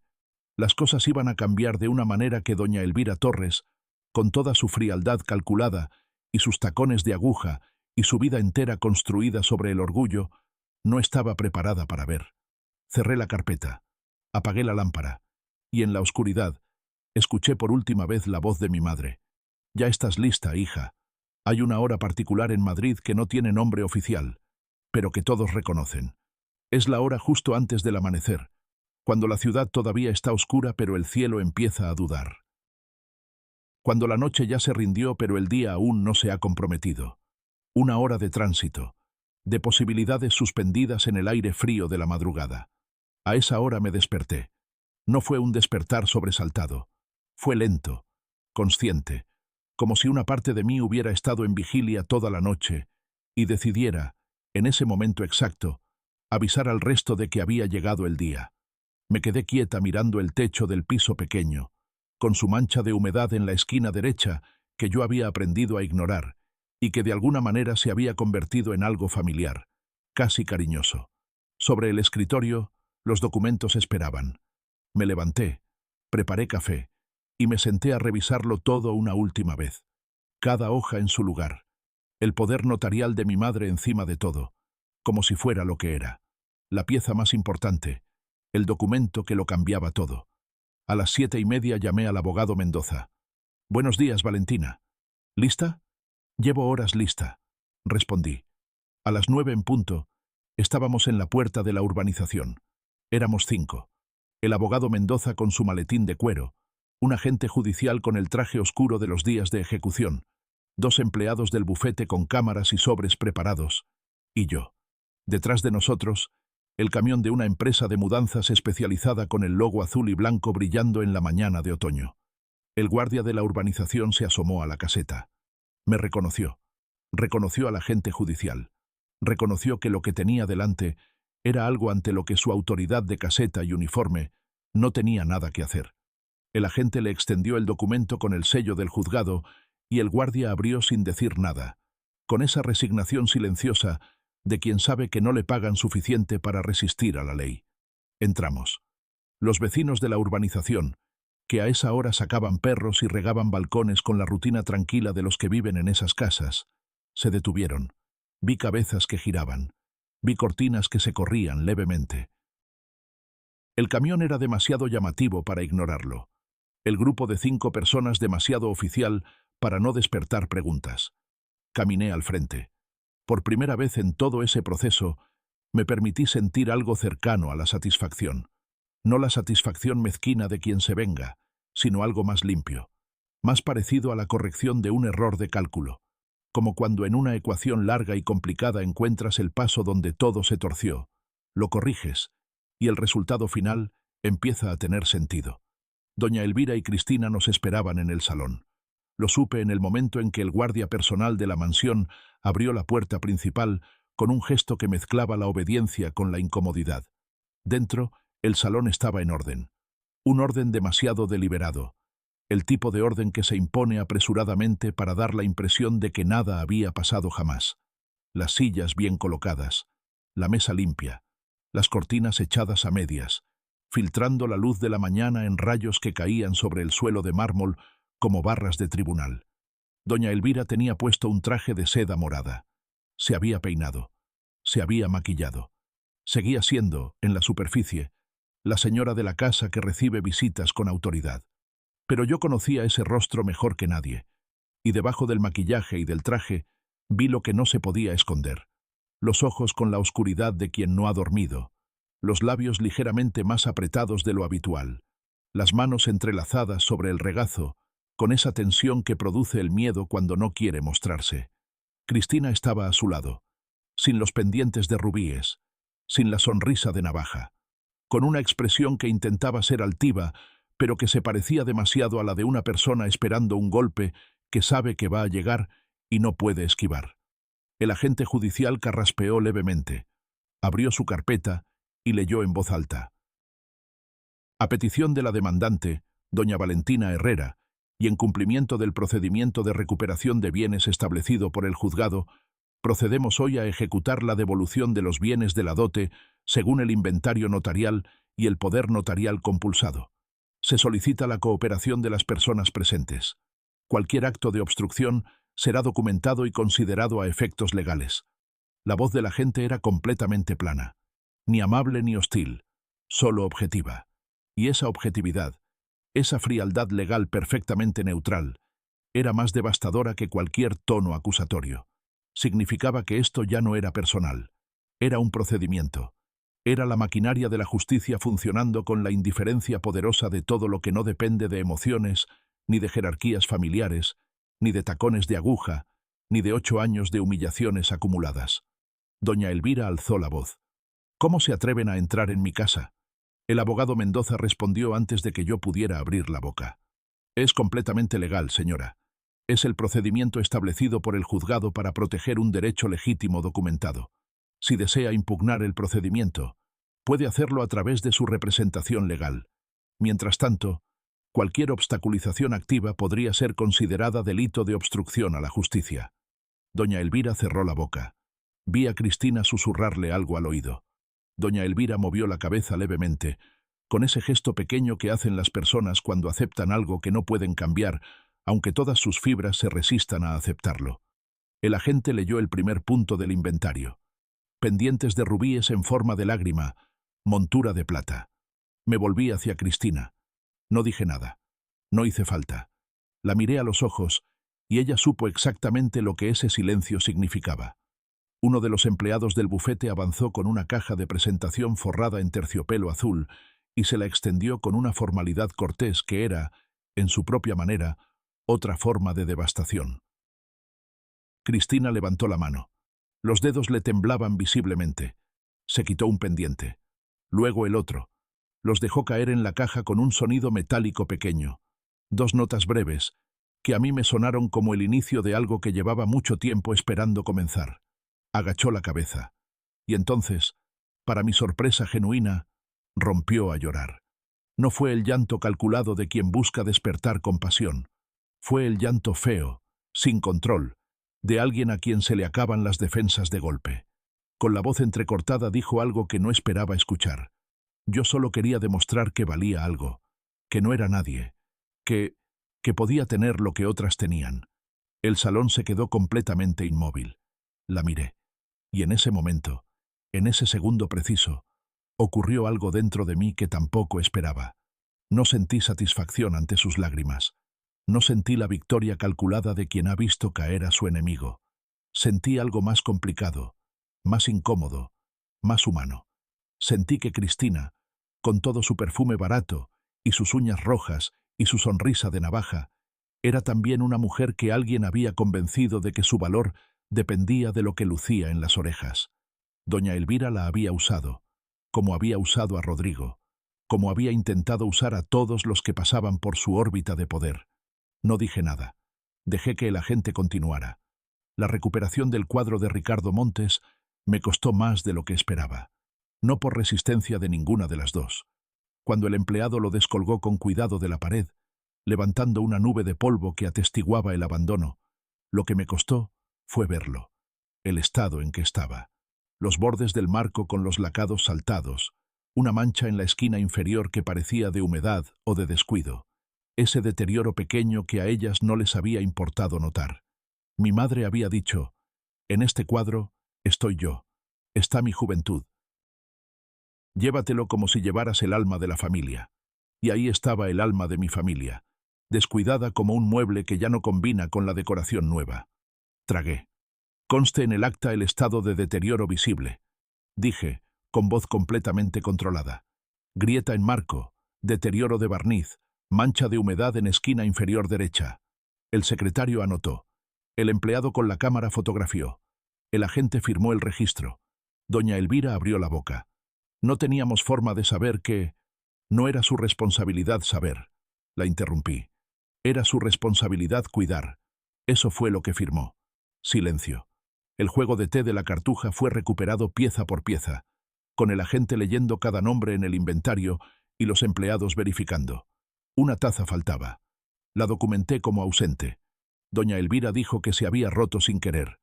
Las cosas iban a cambiar de una manera que doña Elvira Torres, con toda su frialdad calculada y sus tacones de aguja y su vida entera construida sobre el orgullo, no estaba preparada para ver. Cerré la carpeta, apagué la lámpara, y en la oscuridad escuché por última vez la voz de mi madre. «Ya estás lista, hija. Hay una hora particular en Madrid que no tiene nombre oficial, pero que todos reconocen. Es la hora justo antes del amanecer, cuando la ciudad todavía está oscura pero el cielo empieza a dudar. Cuando la noche ya se rindió pero el día aún no se ha comprometido. Una hora de tránsito, de posibilidades suspendidas en el aire frío de la madrugada. A esa hora me desperté. No fue un despertar sobresaltado. Fue lento, consciente, como si una parte de mí hubiera estado en vigilia toda la noche y decidiera, en ese momento exacto, avisar al resto de que había llegado el día. Me quedé quieta mirando el techo del piso pequeño, con su mancha de humedad en la esquina derecha que yo había aprendido a ignorar y que de alguna manera se había convertido en algo familiar, casi cariñoso. Sobre el escritorio, los documentos esperaban. Me levanté, preparé café y me senté a revisarlo todo una última vez. Cada hoja en su lugar. El poder notarial de mi madre encima de todo, como si fuera lo que era. La pieza más importante, el documento que lo cambiaba todo. A las 7:30 llamé al abogado Mendoza. «Buenos días, Valentina. ¿Lista?» «Llevo horas lista», respondí. A las 9 en punto, estábamos en la puerta de la urbanización. Éramos 5. El abogado Mendoza con su maletín de cuero, un agente judicial con el traje oscuro de los días de ejecución, 2 empleados del bufete con cámaras y sobres preparados, y yo. Detrás de nosotros, el camión de una empresa de mudanzas especializada con el logo azul y blanco brillando en la mañana de otoño. El guardia de la urbanización se asomó a la caseta. Me reconoció. Reconoció al agente judicial. Reconoció que lo que tenía delante era algo ante lo que su autoridad de caseta y uniforme no tenía nada que hacer. El agente le extendió el documento con el sello del juzgado y el guardia abrió sin decir nada, con esa resignación silenciosa de quien sabe que no le pagan suficiente para resistir a la ley. Entramos. Los vecinos de la urbanización, que a esa hora sacaban perros y regaban balcones con la rutina tranquila de los que viven en esas casas, se detuvieron. Vi cabezas que giraban. Vi cortinas que se corrían levemente. El camión era demasiado llamativo para ignorarlo. El grupo de 5 personas demasiado oficial para no despertar preguntas. Caminé al frente. Por primera vez en todo ese proceso, me permití sentir algo cercano a la satisfacción. No la satisfacción mezquina de quien se venga, sino algo más limpio, más parecido a la corrección de un error de cálculo, como cuando en una ecuación larga y complicada encuentras el paso donde todo se torció, lo corriges, y el resultado final empieza a tener sentido. Doña Elvira y Cristina nos esperaban en el salón. Lo supe en el momento en que el guardia personal de la mansión abrió la puerta principal con un gesto que mezclaba la obediencia con la incomodidad. Dentro, el salón estaba en orden. Un orden demasiado deliberado. El tipo de orden que se impone apresuradamente para dar la impresión de que nada había pasado jamás. Las sillas bien colocadas, la mesa limpia, las cortinas echadas a medias, filtrando la luz de la mañana en rayos que caían sobre el suelo de mármol como barras de tribunal. Doña Elvira tenía puesto un traje de seda morada. Se había peinado. Se había maquillado. Seguía siendo, en la superficie, la señora de la casa que recibe visitas con autoridad. Pero yo conocía ese rostro mejor que nadie, y debajo del maquillaje y del traje vi lo que no se podía esconder. Los ojos con la oscuridad de quien no ha dormido, los labios ligeramente más apretados de lo habitual, las manos entrelazadas sobre el regazo, con esa tensión que produce el miedo cuando no quiere mostrarse. Cristina estaba a su lado, sin los pendientes de rubíes, sin la sonrisa de navaja, con una expresión que intentaba ser altiva, pero que se parecía demasiado a la de una persona esperando un golpe que sabe que va a llegar y no puede esquivar. El agente judicial carraspeó levemente, abrió su carpeta y leyó en voz alta. A petición de la demandante, doña Valentina Herrera, y en cumplimiento del procedimiento de recuperación de bienes establecido por el juzgado, procedemos hoy a ejecutar la devolución de los bienes de la dote según el inventario notarial y el poder notarial compulsado. Se solicita la cooperación de las personas presentes. Cualquier acto de obstrucción será documentado y considerado a efectos legales. La voz del agente era completamente plana, ni amable ni hostil, solo objetiva. Y esa objetividad, esa frialdad legal perfectamente neutral, era más devastadora que cualquier tono acusatorio. Significaba que esto ya no era personal. Era un procedimiento. Era la maquinaria de la justicia funcionando con la indiferencia poderosa de todo lo que no depende de emociones, ni de jerarquías familiares, ni de tacones de aguja, ni de 8 años de humillaciones acumuladas. Doña Elvira alzó la voz. «¿Cómo se atreven a entrar en mi casa?». El abogado Mendoza respondió antes de que yo pudiera abrir la boca. «Es completamente legal, señora. Es el procedimiento establecido por el juzgado para proteger un derecho legítimo documentado. Si desea impugnar el procedimiento, puede hacerlo a través de su representación legal. Mientras tanto, cualquier obstaculización activa podría ser considerada delito de obstrucción a la justicia». Doña Elvira cerró la boca. Vi a Cristina susurrarle algo al oído. Doña Elvira movió la cabeza levemente, con ese gesto pequeño que hacen las personas cuando aceptan algo que no pueden cambiar, aunque todas sus fibras se resistan a aceptarlo. El agente leyó el primer punto del inventario. Pendientes de rubíes en forma de lágrima, montura de plata. Me volví hacia Cristina. No dije nada. No hice falta. La miré a los ojos, y ella supo exactamente lo que ese silencio significaba. Uno de los empleados del bufete avanzó con una caja de presentación forrada en terciopelo azul y se la extendió con una formalidad cortés que era, en su propia manera, otra forma de devastación. Cristina levantó la mano. Los dedos le temblaban visiblemente. Se quitó un pendiente. Luego el otro. Los dejó caer en la caja con un sonido metálico pequeño. 2 notas breves, que a mí me sonaron como el inicio de algo que llevaba mucho tiempo esperando comenzar. Agachó la cabeza. Y entonces, para mi sorpresa genuina, rompió a llorar. No fue el llanto calculado de quien busca despertar compasión. Fue el llanto feo, sin control, de alguien a quien se le acaban las defensas de golpe. Con la voz entrecortada dijo algo que no esperaba escuchar. Yo solo quería demostrar que valía algo, que no era nadie, que podía tener lo que otras tenían. El salón se quedó completamente inmóvil. La miré. Y en ese momento, en ese segundo preciso, ocurrió algo dentro de mí que tampoco esperaba. No sentí satisfacción ante sus lágrimas. No sentí la victoria calculada de quien ha visto caer a su enemigo. Sentí algo más complicado, más incómodo, más humano. Sentí que Cristina, con todo su perfume barato, y sus uñas rojas, y su sonrisa de navaja, era también una mujer que alguien había convencido de que su valor dependía de lo que lucía en las orejas. Doña Elvira la había usado, como había usado a Rodrigo, como había intentado usar a todos los que pasaban por su órbita de poder. No dije nada. Dejé que el agente continuara. La recuperación del cuadro de Ricardo Montes me costó más de lo que esperaba. No por resistencia de ninguna de las dos. Cuando el empleado lo descolgó con cuidado de la pared, levantando una nube de polvo que atestiguaba el abandono, lo que me costó fue verlo, el estado en que estaba. Los bordes del marco con los lacados saltados, una mancha en la esquina inferior que parecía de humedad o de descuido, ese deterioro pequeño que a ellas no les había importado notar. Mi madre había dicho, en este cuadro estoy yo, está mi juventud. Llévatelo como si llevaras el alma de la familia. Y ahí estaba el alma de mi familia, descuidada como un mueble que ya no combina con la decoración nueva. Tragué. Conste en el acta el estado de deterioro visible. Dije, con voz completamente controlada. Grieta en marco, deterioro de barniz, mancha de humedad en esquina inferior derecha. El secretario anotó. El empleado con la cámara fotografió. El agente firmó el registro. Doña Elvira abrió la boca. No teníamos forma de saber que... No era su responsabilidad saber. La interrumpí. Era su responsabilidad cuidar. Eso fue lo que firmó. Silencio. El juego de té de la cartuja fue recuperado pieza por pieza, con el agente leyendo cada nombre en el inventario y los empleados verificando. Una taza faltaba. La documenté como ausente. Doña Elvira dijo que se había roto sin querer.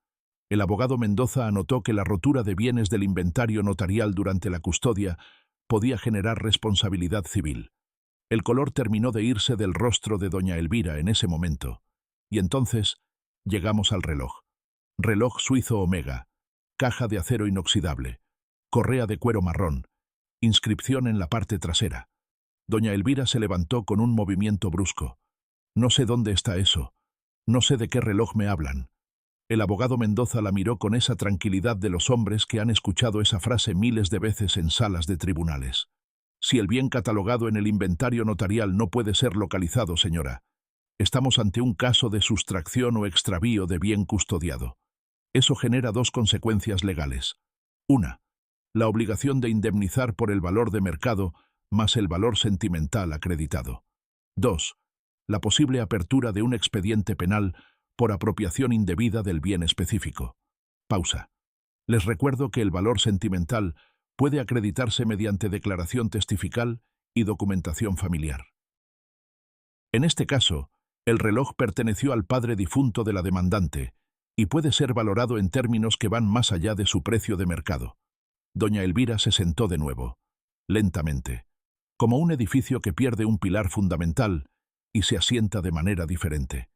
El abogado Mendoza anotó que la rotura de bienes del inventario notarial durante la custodia podía generar responsabilidad civil. El color terminó de irse del rostro de doña Elvira en ese momento. Y entonces llegamos al reloj. Reloj suizo Omega, caja de acero inoxidable, correa de cuero marrón, inscripción en la parte trasera. Doña Elvira se levantó con un movimiento brusco. No sé dónde está eso. No sé de qué reloj me hablan. El abogado Mendoza la miró con esa tranquilidad de los hombres que han escuchado esa frase miles de veces en salas de tribunales. Si el bien catalogado en el inventario notarial no puede ser localizado, señora, estamos ante un caso de sustracción o extravío de bien custodiado. Eso genera dos consecuencias legales. Una, la obligación de indemnizar por el valor de mercado más el valor sentimental acreditado. Dos, la posible apertura de un expediente penal por apropiación indebida del bien específico. Pausa. Les recuerdo que el valor sentimental puede acreditarse mediante declaración testifical y documentación familiar. En este caso, el reloj perteneció al padre difunto de la demandante y puede ser valorado en términos que van más allá de su precio de mercado. Doña Elvira se sentó de nuevo, lentamente, como un edificio que pierde un pilar fundamental y se asienta de manera diferente.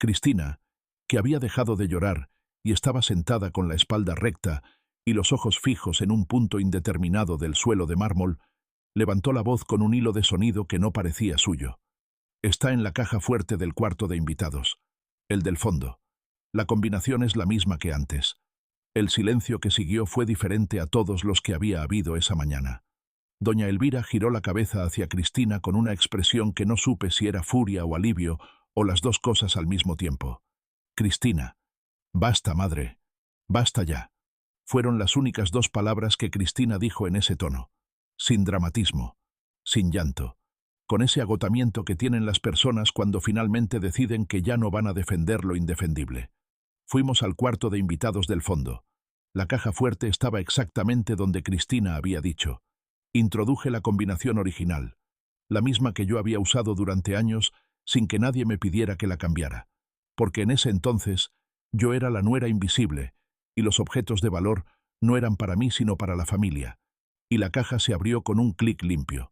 Cristina, que había dejado de llorar y estaba sentada con la espalda recta y los ojos fijos en un punto indeterminado del suelo de mármol, levantó la voz con un hilo de sonido que no parecía suyo. Está en la caja fuerte del cuarto de invitados, el del fondo. La combinación es la misma que antes. El silencio que siguió fue diferente a todos los que había habido esa mañana. Doña Elvira giró la cabeza hacia Cristina con una expresión que no supe si era furia o alivio o las dos cosas al mismo tiempo. Cristina. Basta, madre. Basta ya. Fueron las únicas dos palabras que Cristina dijo en ese tono. Sin dramatismo. Sin llanto. Con ese agotamiento que tienen las personas cuando finalmente deciden que ya no van a defender lo indefendible. Fuimos al cuarto de invitados del fondo. La caja fuerte estaba exactamente donde Cristina había dicho. Introduje la combinación original, la misma que yo había usado durante años sin que nadie me pidiera que la cambiara, porque en ese entonces yo era la nuera invisible y los objetos de valor no eran para mí sino para la familia, y la caja se abrió con un clic limpio.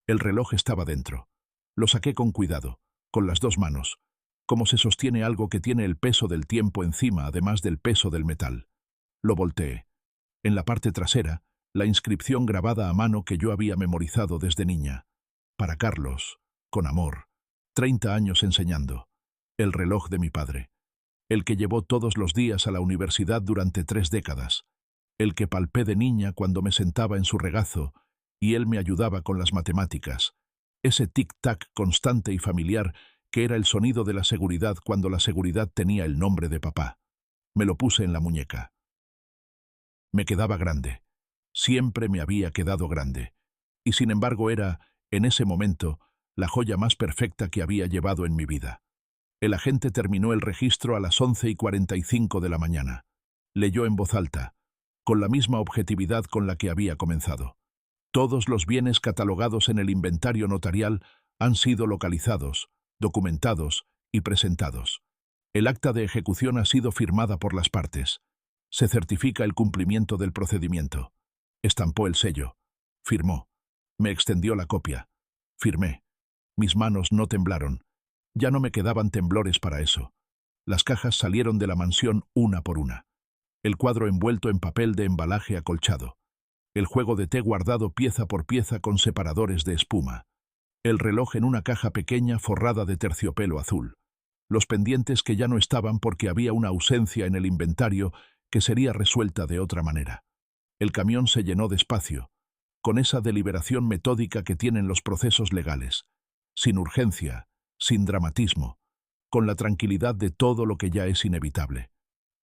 El reloj estaba dentro. Lo saqué con cuidado, con las dos manos, como se sostiene algo que tiene el peso del tiempo encima además del peso del metal. Lo volteé. En la parte trasera, la inscripción grabada a mano que yo había memorizado desde niña. Para Carlos, con amor, 30 años enseñando. El reloj de mi padre. El que llevó todos los días a la universidad durante 3 décadas. El que palpé de niña cuando me sentaba en su regazo y él me ayudaba con las matemáticas. Ese tic-tac constante y familiar que era el sonido de la seguridad cuando la seguridad tenía el nombre de papá. Me lo puse en la muñeca. Me quedaba grande. Siempre me había quedado grande. Y sin embargo era, en ese momento, la joya más perfecta que había llevado en mi vida. El agente terminó el registro a las 11:45 de la mañana. Leyó en voz alta, con la misma objetividad con la que había comenzado. Todos los bienes catalogados en el inventario notarial han sido localizados, documentados y presentados. El acta de ejecución ha sido firmada por las partes. Se certifica el cumplimiento del procedimiento. Estampó el sello. Firmó. Me extendió la copia. Firmé. Mis manos no temblaron. Ya no me quedaban temblores para eso. Las cajas salieron de la mansión una por una. El cuadro envuelto en papel de embalaje acolchado. El juego de té guardado pieza por pieza con separadores de espuma. El reloj en una caja pequeña forrada de terciopelo azul. Los pendientes que ya no estaban porque había una ausencia en el inventario que sería resuelta de otra manera. El camión se llenó despacio, con esa deliberación metódica que tienen los procesos legales, sin urgencia, sin dramatismo, con la tranquilidad de todo lo que ya es inevitable.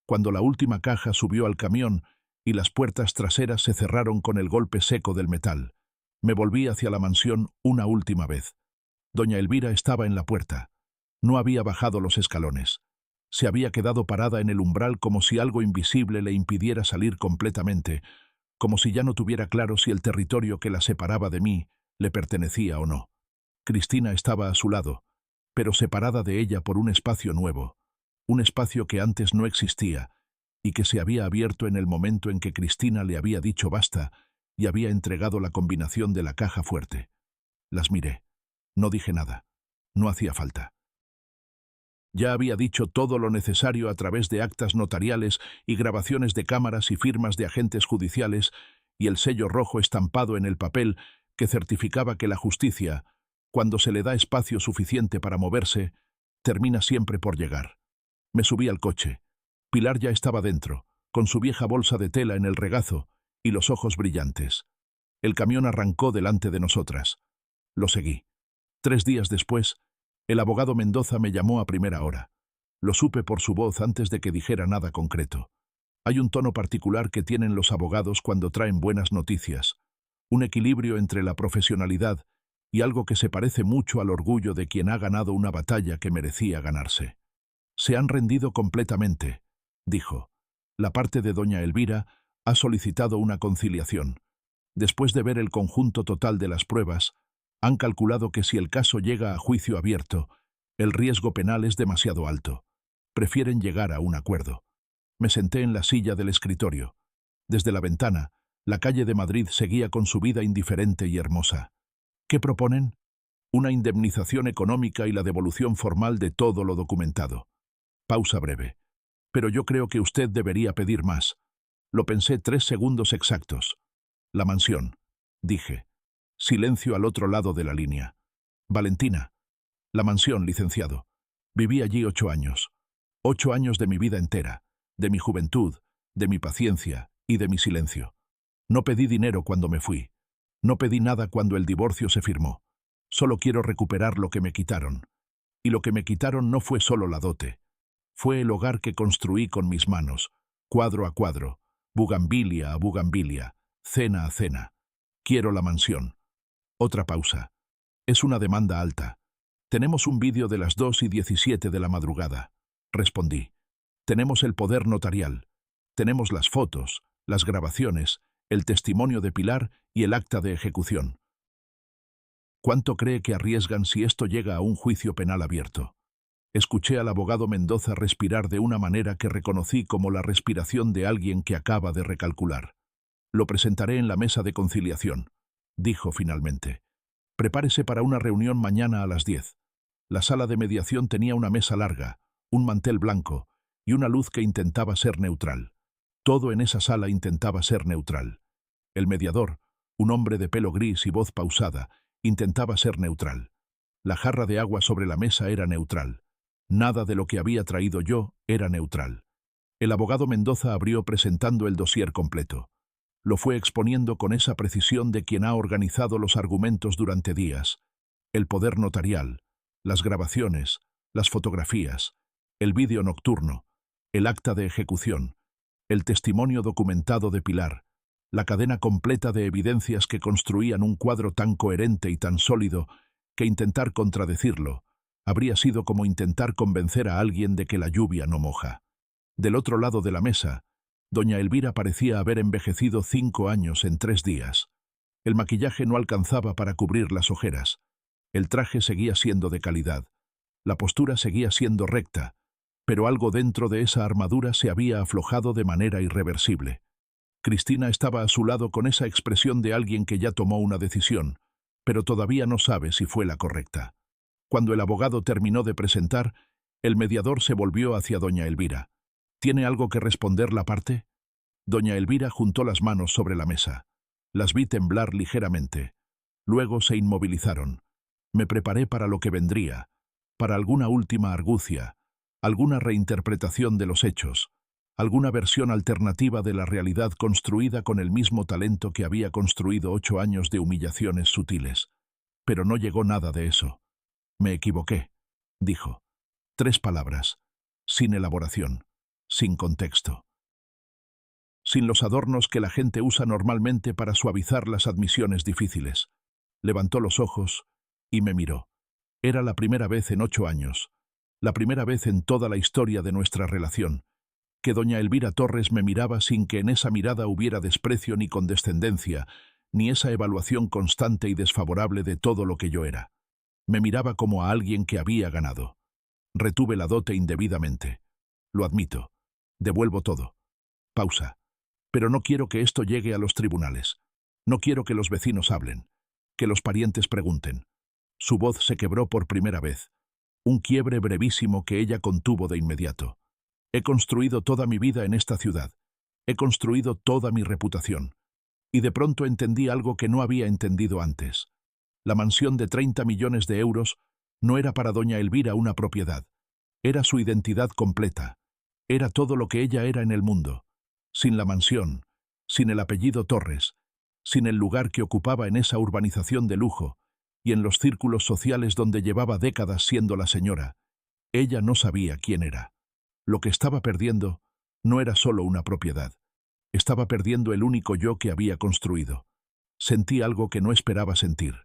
Cuando la última caja subió al camión y las puertas traseras se cerraron con el golpe seco del metal, me volví hacia la mansión una última vez. Doña Elvira estaba en la puerta. No había bajado los escalones. Se había quedado parada en el umbral como si algo invisible le impidiera salir completamente, como si ya no tuviera claro si el territorio que la separaba de mí le pertenecía o no. Cristina estaba a su lado, pero separada de ella por un espacio nuevo, un espacio que antes no existía y que se había abierto en el momento en que Cristina le había dicho basta y había entregado la combinación de la caja fuerte. Las miré. No dije nada. No hacía falta. Ya había dicho todo lo necesario a través de actas notariales y grabaciones de cámaras y firmas de agentes judiciales y el sello rojo estampado en el papel que certificaba que la justicia, cuando se le da espacio suficiente para moverse, termina siempre por llegar. Me subí al coche. Pilar ya estaba dentro, con su vieja bolsa de tela en el regazo y los ojos brillantes. El camión arrancó delante de nosotras. Lo seguí. 3 días después, el abogado Mendoza me llamó a primera hora. Lo supe por su voz antes de que dijera nada concreto. Hay un tono particular que tienen los abogados cuando traen buenas noticias, un equilibrio entre la profesionalidad y algo que se parece mucho al orgullo de quien ha ganado una batalla que merecía ganarse. Se han rendido completamente, dijo. La parte de doña Elvira ha solicitado una conciliación. Después de ver el conjunto total de las pruebas, han calculado que si el caso llega a juicio abierto, el riesgo penal es demasiado alto. Prefieren llegar a un acuerdo. Me senté en la silla del escritorio. Desde la ventana, la calle de Madrid seguía con su vida indiferente y hermosa. ¿Qué proponen? Una indemnización económica y la devolución formal de todo lo documentado. Pausa breve. Pero yo creo que usted debería pedir más. Lo pensé 3 segundos exactos. La mansión, dije. Silencio al otro lado de la línea. Valentina. La mansión, licenciado. Viví allí 8 años. 8 años de mi vida entera, de mi juventud, de mi paciencia y de mi silencio. No pedí dinero cuando me fui. No pedí nada cuando el divorcio se firmó. Solo quiero recuperar lo que me quitaron. Y lo que me quitaron no fue solo la dote. Fue el hogar que construí con mis manos, cuadro a cuadro, bugambilia a bugambilia, cena a cena. Quiero la mansión. Otra pausa. Es una demanda alta. Tenemos un vídeo de las 2:17 de la madrugada. Respondí. Tenemos el poder notarial. Tenemos las fotos, las grabaciones, el testimonio de Pilar y el acta de ejecución. ¿Cuánto cree que arriesgan si esto llega a un juicio penal abierto? Escuché al abogado Mendoza respirar de una manera que reconocí como la respiración de alguien que acaba de recalcular. Lo presentaré en la mesa de conciliación, dijo finalmente. Prepárese para una reunión mañana a las 10. La sala de mediación tenía una mesa larga, un mantel blanco y una luz que intentaba ser neutral. Todo en esa sala intentaba ser neutral. El mediador, un hombre de pelo gris y voz pausada, intentaba ser neutral. La jarra de agua sobre la mesa era neutral. Nada de lo que había traído yo era neutral. El abogado Mendoza abrió presentando el dossier completo. Lo fue exponiendo con esa precisión de quien ha organizado los argumentos durante días. El poder notarial, las grabaciones, las fotografías, el vídeo nocturno, el acta de ejecución, el testimonio documentado de Pilar, la cadena completa de evidencias que construían un cuadro tan coherente y tan sólido que intentar contradecirlo habría sido como intentar convencer a alguien de que la lluvia no moja. Del otro lado de la mesa, doña Elvira parecía haber envejecido 5 años en 3 días. El maquillaje no alcanzaba para cubrir las ojeras. El traje seguía siendo de calidad. La postura seguía siendo recta, pero algo dentro de esa armadura se había aflojado de manera irreversible. Cristina estaba a su lado con esa expresión de alguien que ya tomó una decisión, pero todavía no sabe si fue la correcta. Cuando el abogado terminó de presentar, el mediador se volvió hacia doña Elvira. ¿Tiene algo que responder la parte? Doña Elvira juntó las manos sobre la mesa. Las vi temblar ligeramente. Luego se inmovilizaron. Me preparé para lo que vendría, para alguna última argucia, alguna reinterpretación de los hechos, alguna versión alternativa de la realidad construida con el mismo talento que había construido 8 años de humillaciones sutiles. Pero no llegó nada de eso. Me equivoqué, dijo. 3 palabras, sin elaboración, sin contexto. Sin los adornos que la gente usa normalmente para suavizar las admisiones difíciles. Levantó los ojos y me miró. Era la primera vez en 8 años, la primera vez en toda la historia de nuestra relación, que doña Elvira Torres me miraba sin que en esa mirada hubiera desprecio ni condescendencia, ni esa evaluación constante y desfavorable de todo lo que yo era. Me miraba como a alguien que había ganado. Retuve la dote indebidamente. Lo admito. Devuelvo todo. Pausa. Pero no quiero que esto llegue a los tribunales. No quiero que los vecinos hablen, que los parientes pregunten. Su voz se quebró por primera vez. Un quiebre brevísimo que ella contuvo de inmediato. He construido toda mi vida en esta ciudad. He construido toda mi reputación. Y de pronto entendí algo que no había entendido antes. La mansión de 30 millones de euros no era para doña Elvira una propiedad. Era su identidad completa. Era todo lo que ella era en el mundo, sin la mansión, sin el apellido Torres, sin el lugar que ocupaba en esa urbanización de lujo y en los círculos sociales donde llevaba décadas siendo la señora. Ella no sabía quién era. Lo que estaba perdiendo no era solo una propiedad. Estaba perdiendo el único yo que había construido. Sentí algo que no esperaba sentir.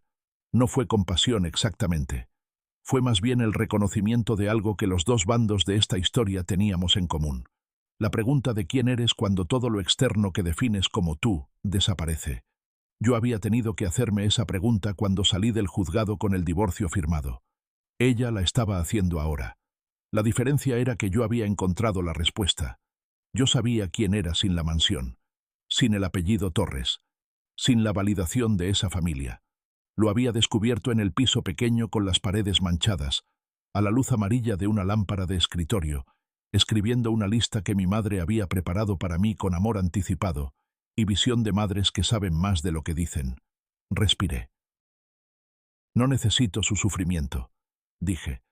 No fue compasión exactamente. Fue más bien el reconocimiento de algo que los dos bandos de esta historia teníamos en común. La pregunta de quién eres cuando todo lo externo que defines como tú desaparece. Yo había tenido que hacerme esa pregunta cuando salí del juzgado con el divorcio firmado. Ella la estaba haciendo ahora. La diferencia era que yo había encontrado la respuesta. Yo sabía quién era sin la mansión, sin el apellido Torres, sin la validación de esa familia. Lo había descubierto en el piso pequeño con las paredes manchadas, a la luz amarilla de una lámpara de escritorio, escribiendo una lista que mi madre había preparado para mí con amor anticipado y visión de madres que saben más de lo que dicen. Respiré. No necesito su sufrimiento, dije.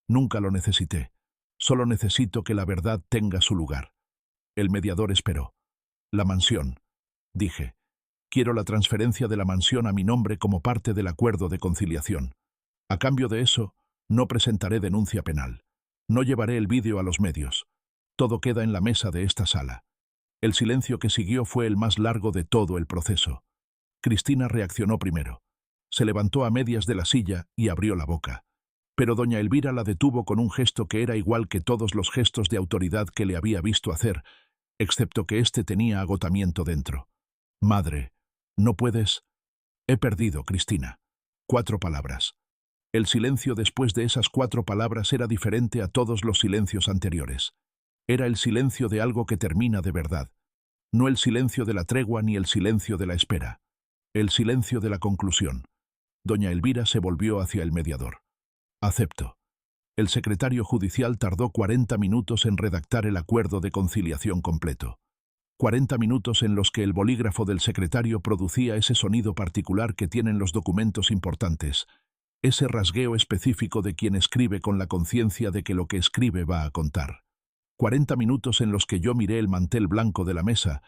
Nunca lo necesité. Solo necesito que la verdad tenga su lugar. El mediador esperó. La mansión, dije. Quiero la transferencia de la mansión a mi nombre como parte del acuerdo de conciliación. A cambio de eso, no presentaré denuncia penal. No llevaré el vídeo a los medios. Todo queda en la mesa de esta sala. El silencio que siguió fue el más largo de todo el proceso. Cristina reaccionó primero. Se levantó a medias de la silla y abrió la boca. Pero doña Elvira la detuvo con un gesto que era igual que todos los gestos de autoridad que le había visto hacer, excepto que éste tenía agotamiento dentro. Madre, no puedes... He perdido, Cristina. 4 palabras. El silencio después de esas 4 palabras era diferente a todos los silencios anteriores. Era el silencio de algo que termina de verdad. No el silencio de la tregua ni el silencio de la espera. El silencio de la conclusión. Doña Elvira se volvió hacia el mediador. Acepto. El secretario judicial tardó 40 minutos en redactar el acuerdo de conciliación completo. 40 minutos en los que el bolígrafo del secretario producía ese sonido particular que tienen los documentos importantes, ese rasgueo específico de quien escribe con la conciencia de que lo que escribe va a contar. 40 minutos en los que yo miré el mantel blanco de la mesa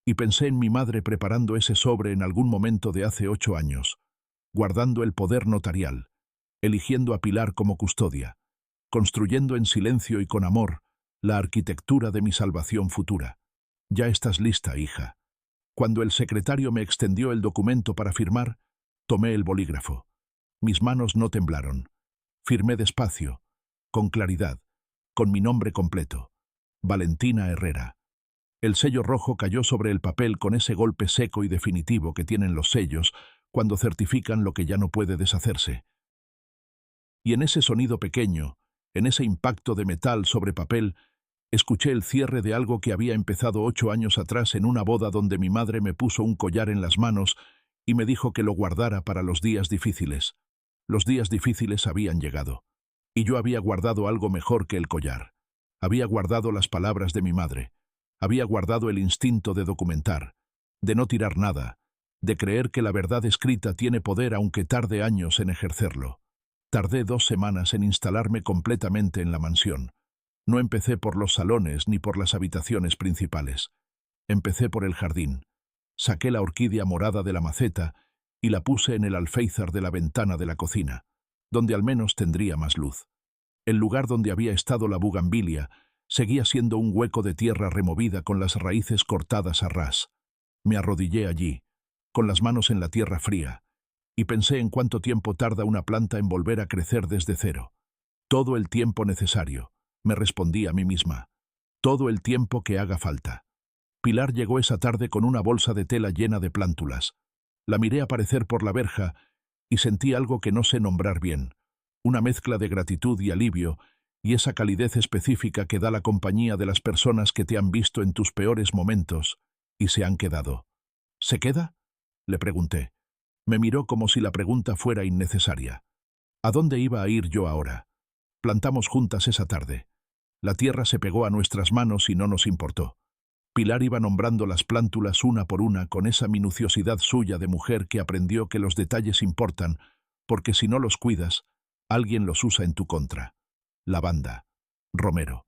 y pensé en mi madre preparando ese sobre en algún momento de hace 8 años, guardando el poder notarial, eligiendo a Pilar como custodia, construyendo en silencio y con amor la arquitectura de mi salvación futura. Ya estás lista, hija. Cuando el secretario me extendió el documento para firmar, tomé el bolígrafo. Mis manos no temblaron. Firmé despacio, con claridad, con mi nombre completo. Valentina Herrera. El sello rojo cayó sobre el papel con ese golpe seco y definitivo que tienen los sellos cuando certifican lo que ya no puede deshacerse. Y en ese sonido pequeño, en ese impacto de metal sobre papel, escuché el cierre de algo que había empezado 8 años atrás en una boda donde mi madre me puso un collar en las manos y me dijo que lo guardara para los días difíciles. Los días difíciles habían llegado. Y yo había guardado algo mejor que el collar. Había guardado las palabras de mi madre. Había guardado el instinto de documentar, de no tirar nada, de creer que la verdad escrita tiene poder aunque tarde años en ejercerlo. Tardé 2 semanas en instalarme completamente en la mansión. No empecé por los salones ni por las habitaciones principales. Empecé por el jardín. Saqué la orquídea morada de la maceta y la puse en el alféizar de la ventana de la cocina, donde al menos tendría más luz. El lugar donde había estado la bugambilia seguía siendo un hueco de tierra removida con las raíces cortadas a ras. Me arrodillé allí, con las manos en la tierra fría, y pensé en cuánto tiempo tarda una planta en volver a crecer desde cero. Todo el tiempo necesario. Me respondí a mí misma. Todo el tiempo que haga falta. Pilar llegó esa tarde con una bolsa de tela llena de plántulas. La miré aparecer por la verja y sentí algo que no sé nombrar bien. Una mezcla de gratitud y alivio y esa calidez específica que da la compañía de las personas que te han visto en tus peores momentos y se han quedado. ¿Se queda?, le pregunté. Me miró como si la pregunta fuera innecesaria. ¿A dónde iba a ir yo ahora? Plantamos juntas esa tarde. La tierra se pegó a nuestras manos y no nos importó. Pilar iba nombrando las plántulas una por una con esa minuciosidad suya de mujer que aprendió que los detalles importan, porque si no los cuidas, alguien los usa en tu contra. Lavanda, romero,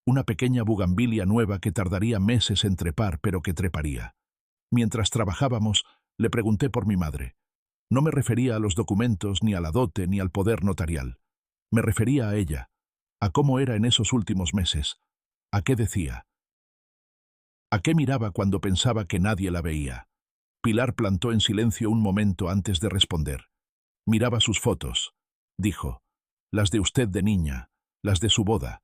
Una pequeña bugambilia nueva que tardaría meses en trepar, pero que treparía. Mientras trabajábamos, le pregunté por mi madre. No me refería a los documentos, ni a la dote, ni al poder notarial. Me refería a ella, a cómo era en esos últimos meses, a qué decía, a qué miraba cuando pensaba que nadie la veía. Pilar plantó en silencio un momento antes de responder. Miraba sus fotos, dijo, las de usted de niña, las de su boda,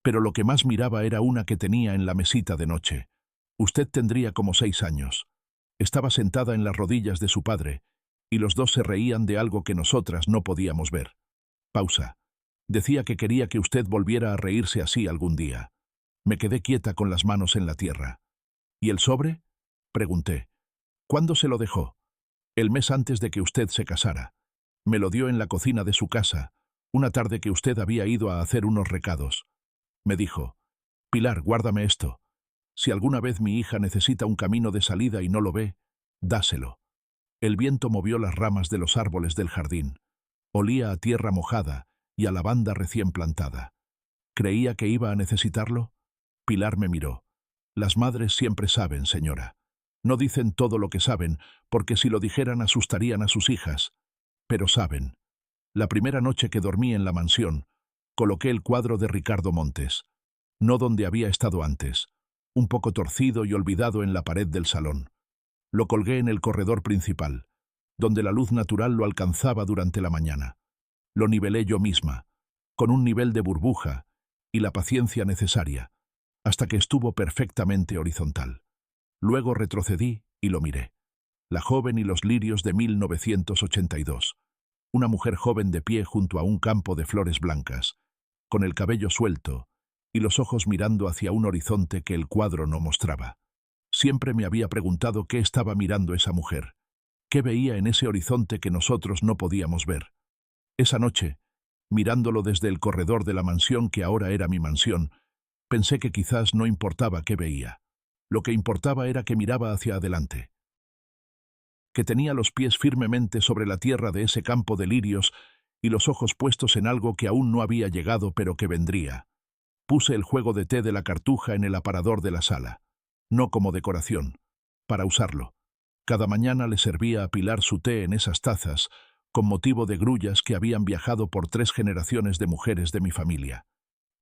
pero lo que más miraba era una que tenía en la mesita de noche. Usted tendría como 6 años. Estaba sentada en las rodillas de su padre, y los dos se reían de algo que nosotras no podíamos ver. Pausa. Decía que quería que usted volviera a reírse así algún día. Me quedé quieta con las manos en la tierra. ¿Y el sobre? Pregunté. ¿Cuándo se lo dejó? El mes antes de que usted se casara. Me lo dio en la cocina de su casa, una tarde que usted había ido a hacer unos recados. Me dijo, Pilar, guárdame esto. Si alguna vez mi hija necesita un camino de salida y no lo ve, dáselo. El viento movió las ramas de los árboles del jardín. Olía a tierra mojada y a lavanda recién plantada. ¿Creía que iba a necesitarlo? Pilar me miró. Las madres siempre saben, señora. No dicen todo lo que saben, porque si lo dijeran asustarían a sus hijas. Pero saben. La primera noche que dormí en la mansión, coloqué el cuadro de Ricardo Montes. No donde había estado antes, un poco torcido y olvidado en la pared del salón. Lo colgué en el corredor principal, donde la luz natural lo alcanzaba durante la mañana. Lo nivelé yo misma, con un nivel de burbuja y la paciencia necesaria, hasta que estuvo perfectamente horizontal. Luego retrocedí y lo miré. La joven y los lirios de 1982. Una mujer joven de pie junto a un campo de flores blancas, con el cabello suelto y los ojos mirando hacia un horizonte que el cuadro no mostraba. Siempre me había preguntado qué estaba mirando esa mujer, qué veía en ese horizonte que nosotros no podíamos ver. Esa noche, mirándolo desde el corredor de la mansión que ahora era mi mansión, pensé que quizás no importaba qué veía. Lo que importaba era que miraba hacia adelante, que tenía los pies firmemente sobre la tierra de ese campo de lirios y los ojos puestos en algo que aún no había llegado pero que vendría. Puse el juego de té de la cartuja en el aparador de la sala, no como decoración, para usarlo. Cada mañana le servía a Pilar su té en esas tazas, con motivo de grullas que habían viajado por 3 generaciones de mujeres de mi familia.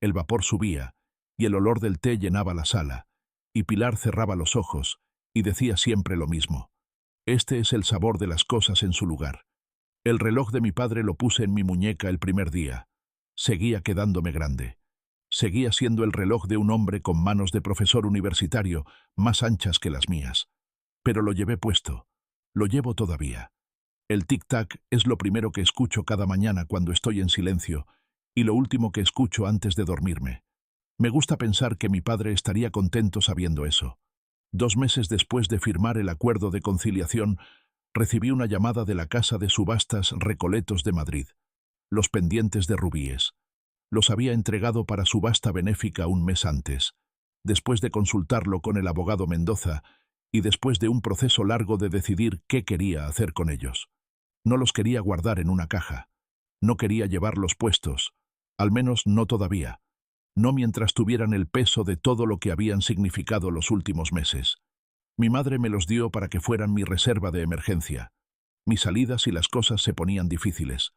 El vapor subía, y el olor del té llenaba la sala, y Pilar cerraba los ojos, y decía siempre lo mismo. Este es el sabor de las cosas en su lugar. El reloj de mi padre lo puse en mi muñeca el primer día. Seguía quedándome grande. Seguía siendo el reloj de un hombre con manos de profesor universitario, más anchas que las mías. Pero lo llevé puesto. Lo llevo todavía. El tic-tac es lo primero que escucho cada mañana cuando estoy en silencio, y lo último que escucho antes de dormirme. Me gusta pensar que mi padre estaría contento sabiendo eso. 2 meses después de firmar el acuerdo de conciliación, recibí una llamada de la casa de subastas Recoletos de Madrid. Los pendientes de rubíes. Los había entregado para subasta benéfica un mes antes, después de consultarlo con el abogado Mendoza y después de un proceso largo de decidir qué quería hacer con ellos. No los quería guardar en una caja. No quería llevarlos puestos, al menos no todavía. No mientras tuvieran el peso de todo lo que habían significado los últimos meses. Mi madre me los dio para que fueran mi reserva de emergencia. Mis salidas y las cosas se ponían difíciles.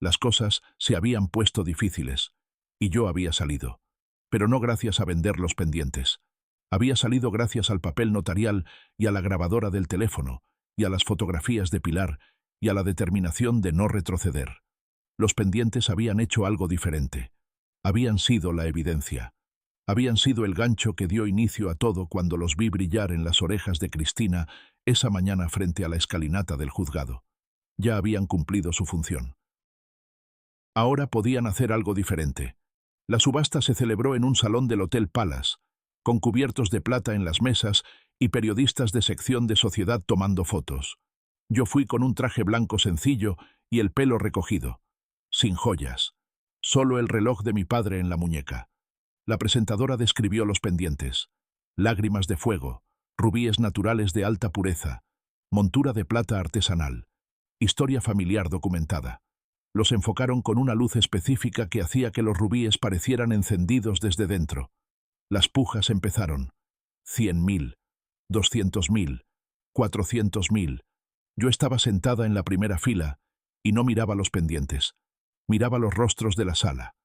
Las cosas se habían puesto difíciles. Y yo había salido. Pero no gracias a vender los pendientes. Había salido gracias al papel notarial y a la grabadora del teléfono, y a las fotografías de Pilar, y a la determinación de no retroceder. Los pendientes habían hecho algo diferente. Habían sido la evidencia. Habían sido el gancho que dio inicio a todo cuando los vi brillar en las orejas de Cristina esa mañana frente a la escalinata del juzgado. Ya habían cumplido su función. Ahora podían hacer algo diferente. La subasta se celebró en un salón del Hotel Palace, con cubiertos de plata en las mesas y periodistas de sección de sociedad tomando fotos. Yo fui con un traje blanco sencillo y el pelo recogido, sin joyas. Solo el reloj de mi padre en la muñeca. La presentadora describió los pendientes. Lágrimas de fuego, rubíes naturales de alta pureza, montura de plata artesanal, historia familiar documentada. Los enfocaron con una luz específica que hacía que los rubíes parecieran encendidos desde dentro. Las pujas empezaron. 100.000, 200.000, 400.000. Yo estaba sentada en la primera fila y no miraba los pendientes. Miraba los rostros de la sala.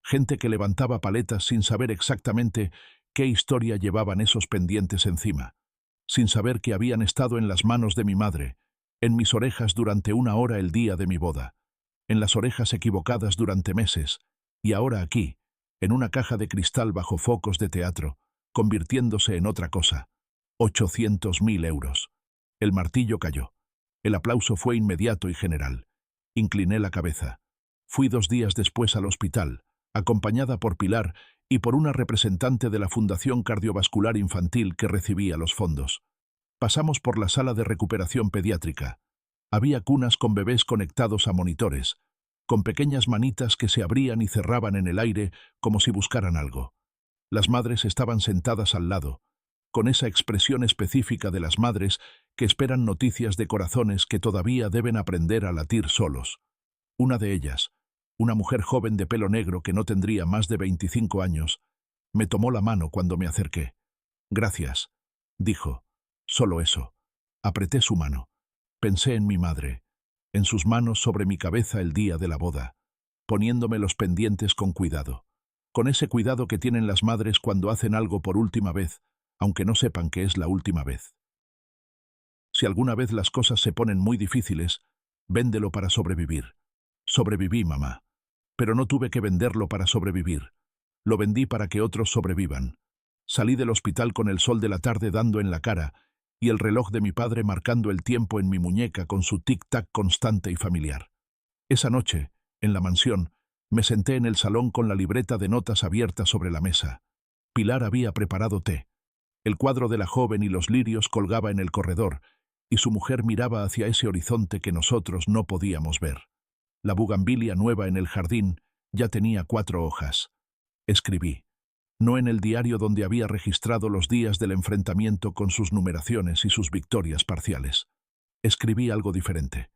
Gente que levantaba paletas sin saber exactamente qué historia llevaban esos pendientes encima. Sin saber que habían estado en las manos de mi madre, en mis orejas durante 1 hora el día de mi boda, en las orejas equivocadas durante meses, y ahora aquí, en una caja de cristal bajo focos de teatro, convirtiéndose en otra cosa. 800.000 euros. El martillo cayó. El aplauso fue inmediato y general. Incliné la cabeza. Fui 2 días después al hospital, acompañada por Pilar y por una representante de la Fundación Cardiovascular Infantil que recibía los fondos. Pasamos por la sala de recuperación pediátrica. Había cunas con bebés conectados a monitores, con pequeñas manitas que se abrían y cerraban en el aire como si buscaran algo. Las madres estaban sentadas al lado, con esa expresión específica de las madres que esperan noticias de corazones que todavía deben aprender a latir solos. Una de ellas, una mujer joven de pelo negro que no tendría más de 25 años, me tomó la mano cuando me acerqué. «Gracias», dijo. Solo eso. Apreté su mano. Pensé en mi madre, en sus manos sobre mi cabeza el día de la boda, poniéndome los pendientes con cuidado. Con ese cuidado que tienen las madres cuando hacen algo por última vez, aunque no sepan que es la última vez. Si alguna vez las cosas se ponen muy difíciles, véndelo para sobrevivir. Sobreviví, mamá. Pero no tuve que venderlo para sobrevivir. Lo vendí para que otros sobrevivan. Salí del hospital con el sol de la tarde dando en la cara y el reloj de mi padre marcando el tiempo en mi muñeca con su tic-tac constante y familiar. Esa noche, en la mansión, me senté en el salón con la libreta de notas abierta sobre la mesa. Pilar había preparado té. El cuadro de la joven y los lirios colgaba en el corredor, y su mujer miraba hacia ese horizonte que nosotros no podíamos ver. La bugambilia nueva en el jardín ya tenía 4 hojas. Escribí. No en el diario donde había registrado los días del enfrentamiento con sus numeraciones y sus victorias parciales. Escribí algo diferente.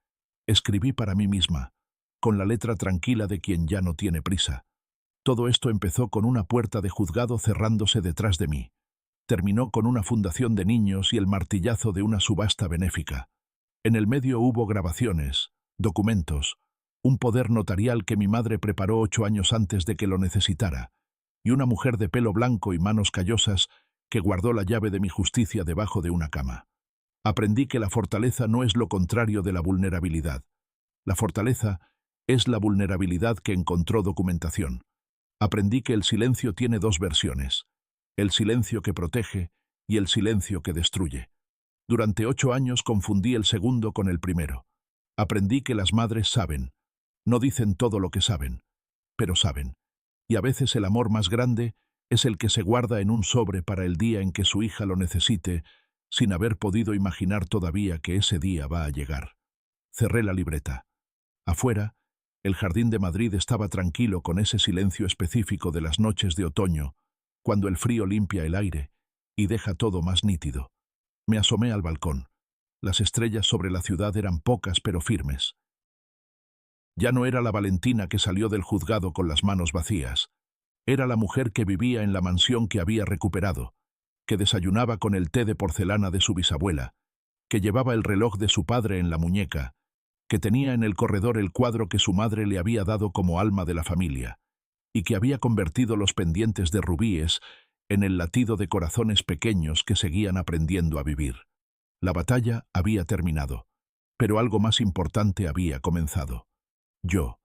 Escribí para mí misma, con la letra tranquila de quien ya no tiene prisa. Todo esto empezó con una puerta de juzgado cerrándose detrás de mí. Terminó con una fundación de niños y el martillazo de una subasta benéfica. En el medio hubo grabaciones, documentos, un poder notarial que mi madre preparó 8 años antes de que lo necesitara, y una mujer de pelo blanco y manos callosas que guardó la llave de mi justicia debajo de una cama. Aprendí que la fortaleza no es lo contrario de la vulnerabilidad. La fortaleza es la vulnerabilidad que encontró documentación. Aprendí que el silencio tiene 2 versiones, el silencio que protege y el silencio que destruye. Durante 8 años confundí el segundo con el primero. Aprendí que las madres saben, no dicen todo lo que saben, pero saben. Y a veces el amor más grande es el que se guarda en un sobre para el día en que su hija lo necesite, sin haber podido imaginar todavía que ese día va a llegar. Cerré la libreta. Afuera, el jardín de Madrid estaba tranquilo con ese silencio específico de las noches de otoño, cuando el frío limpia el aire y deja todo más nítido. Me asomé al balcón. Las estrellas sobre la ciudad eran pocas pero firmes. Ya no era la Valentina que salió del juzgado con las manos vacías. Era la mujer que vivía en la mansión que había recuperado, que desayunaba con el té de porcelana de su bisabuela, que llevaba el reloj de su padre en la muñeca, que tenía en el corredor el cuadro que su madre le había dado como alma de la familia, y que había convertido los pendientes de rubíes en el latido de corazones pequeños que seguían aprendiendo a vivir. La batalla había terminado, pero algo más importante había comenzado. Yo.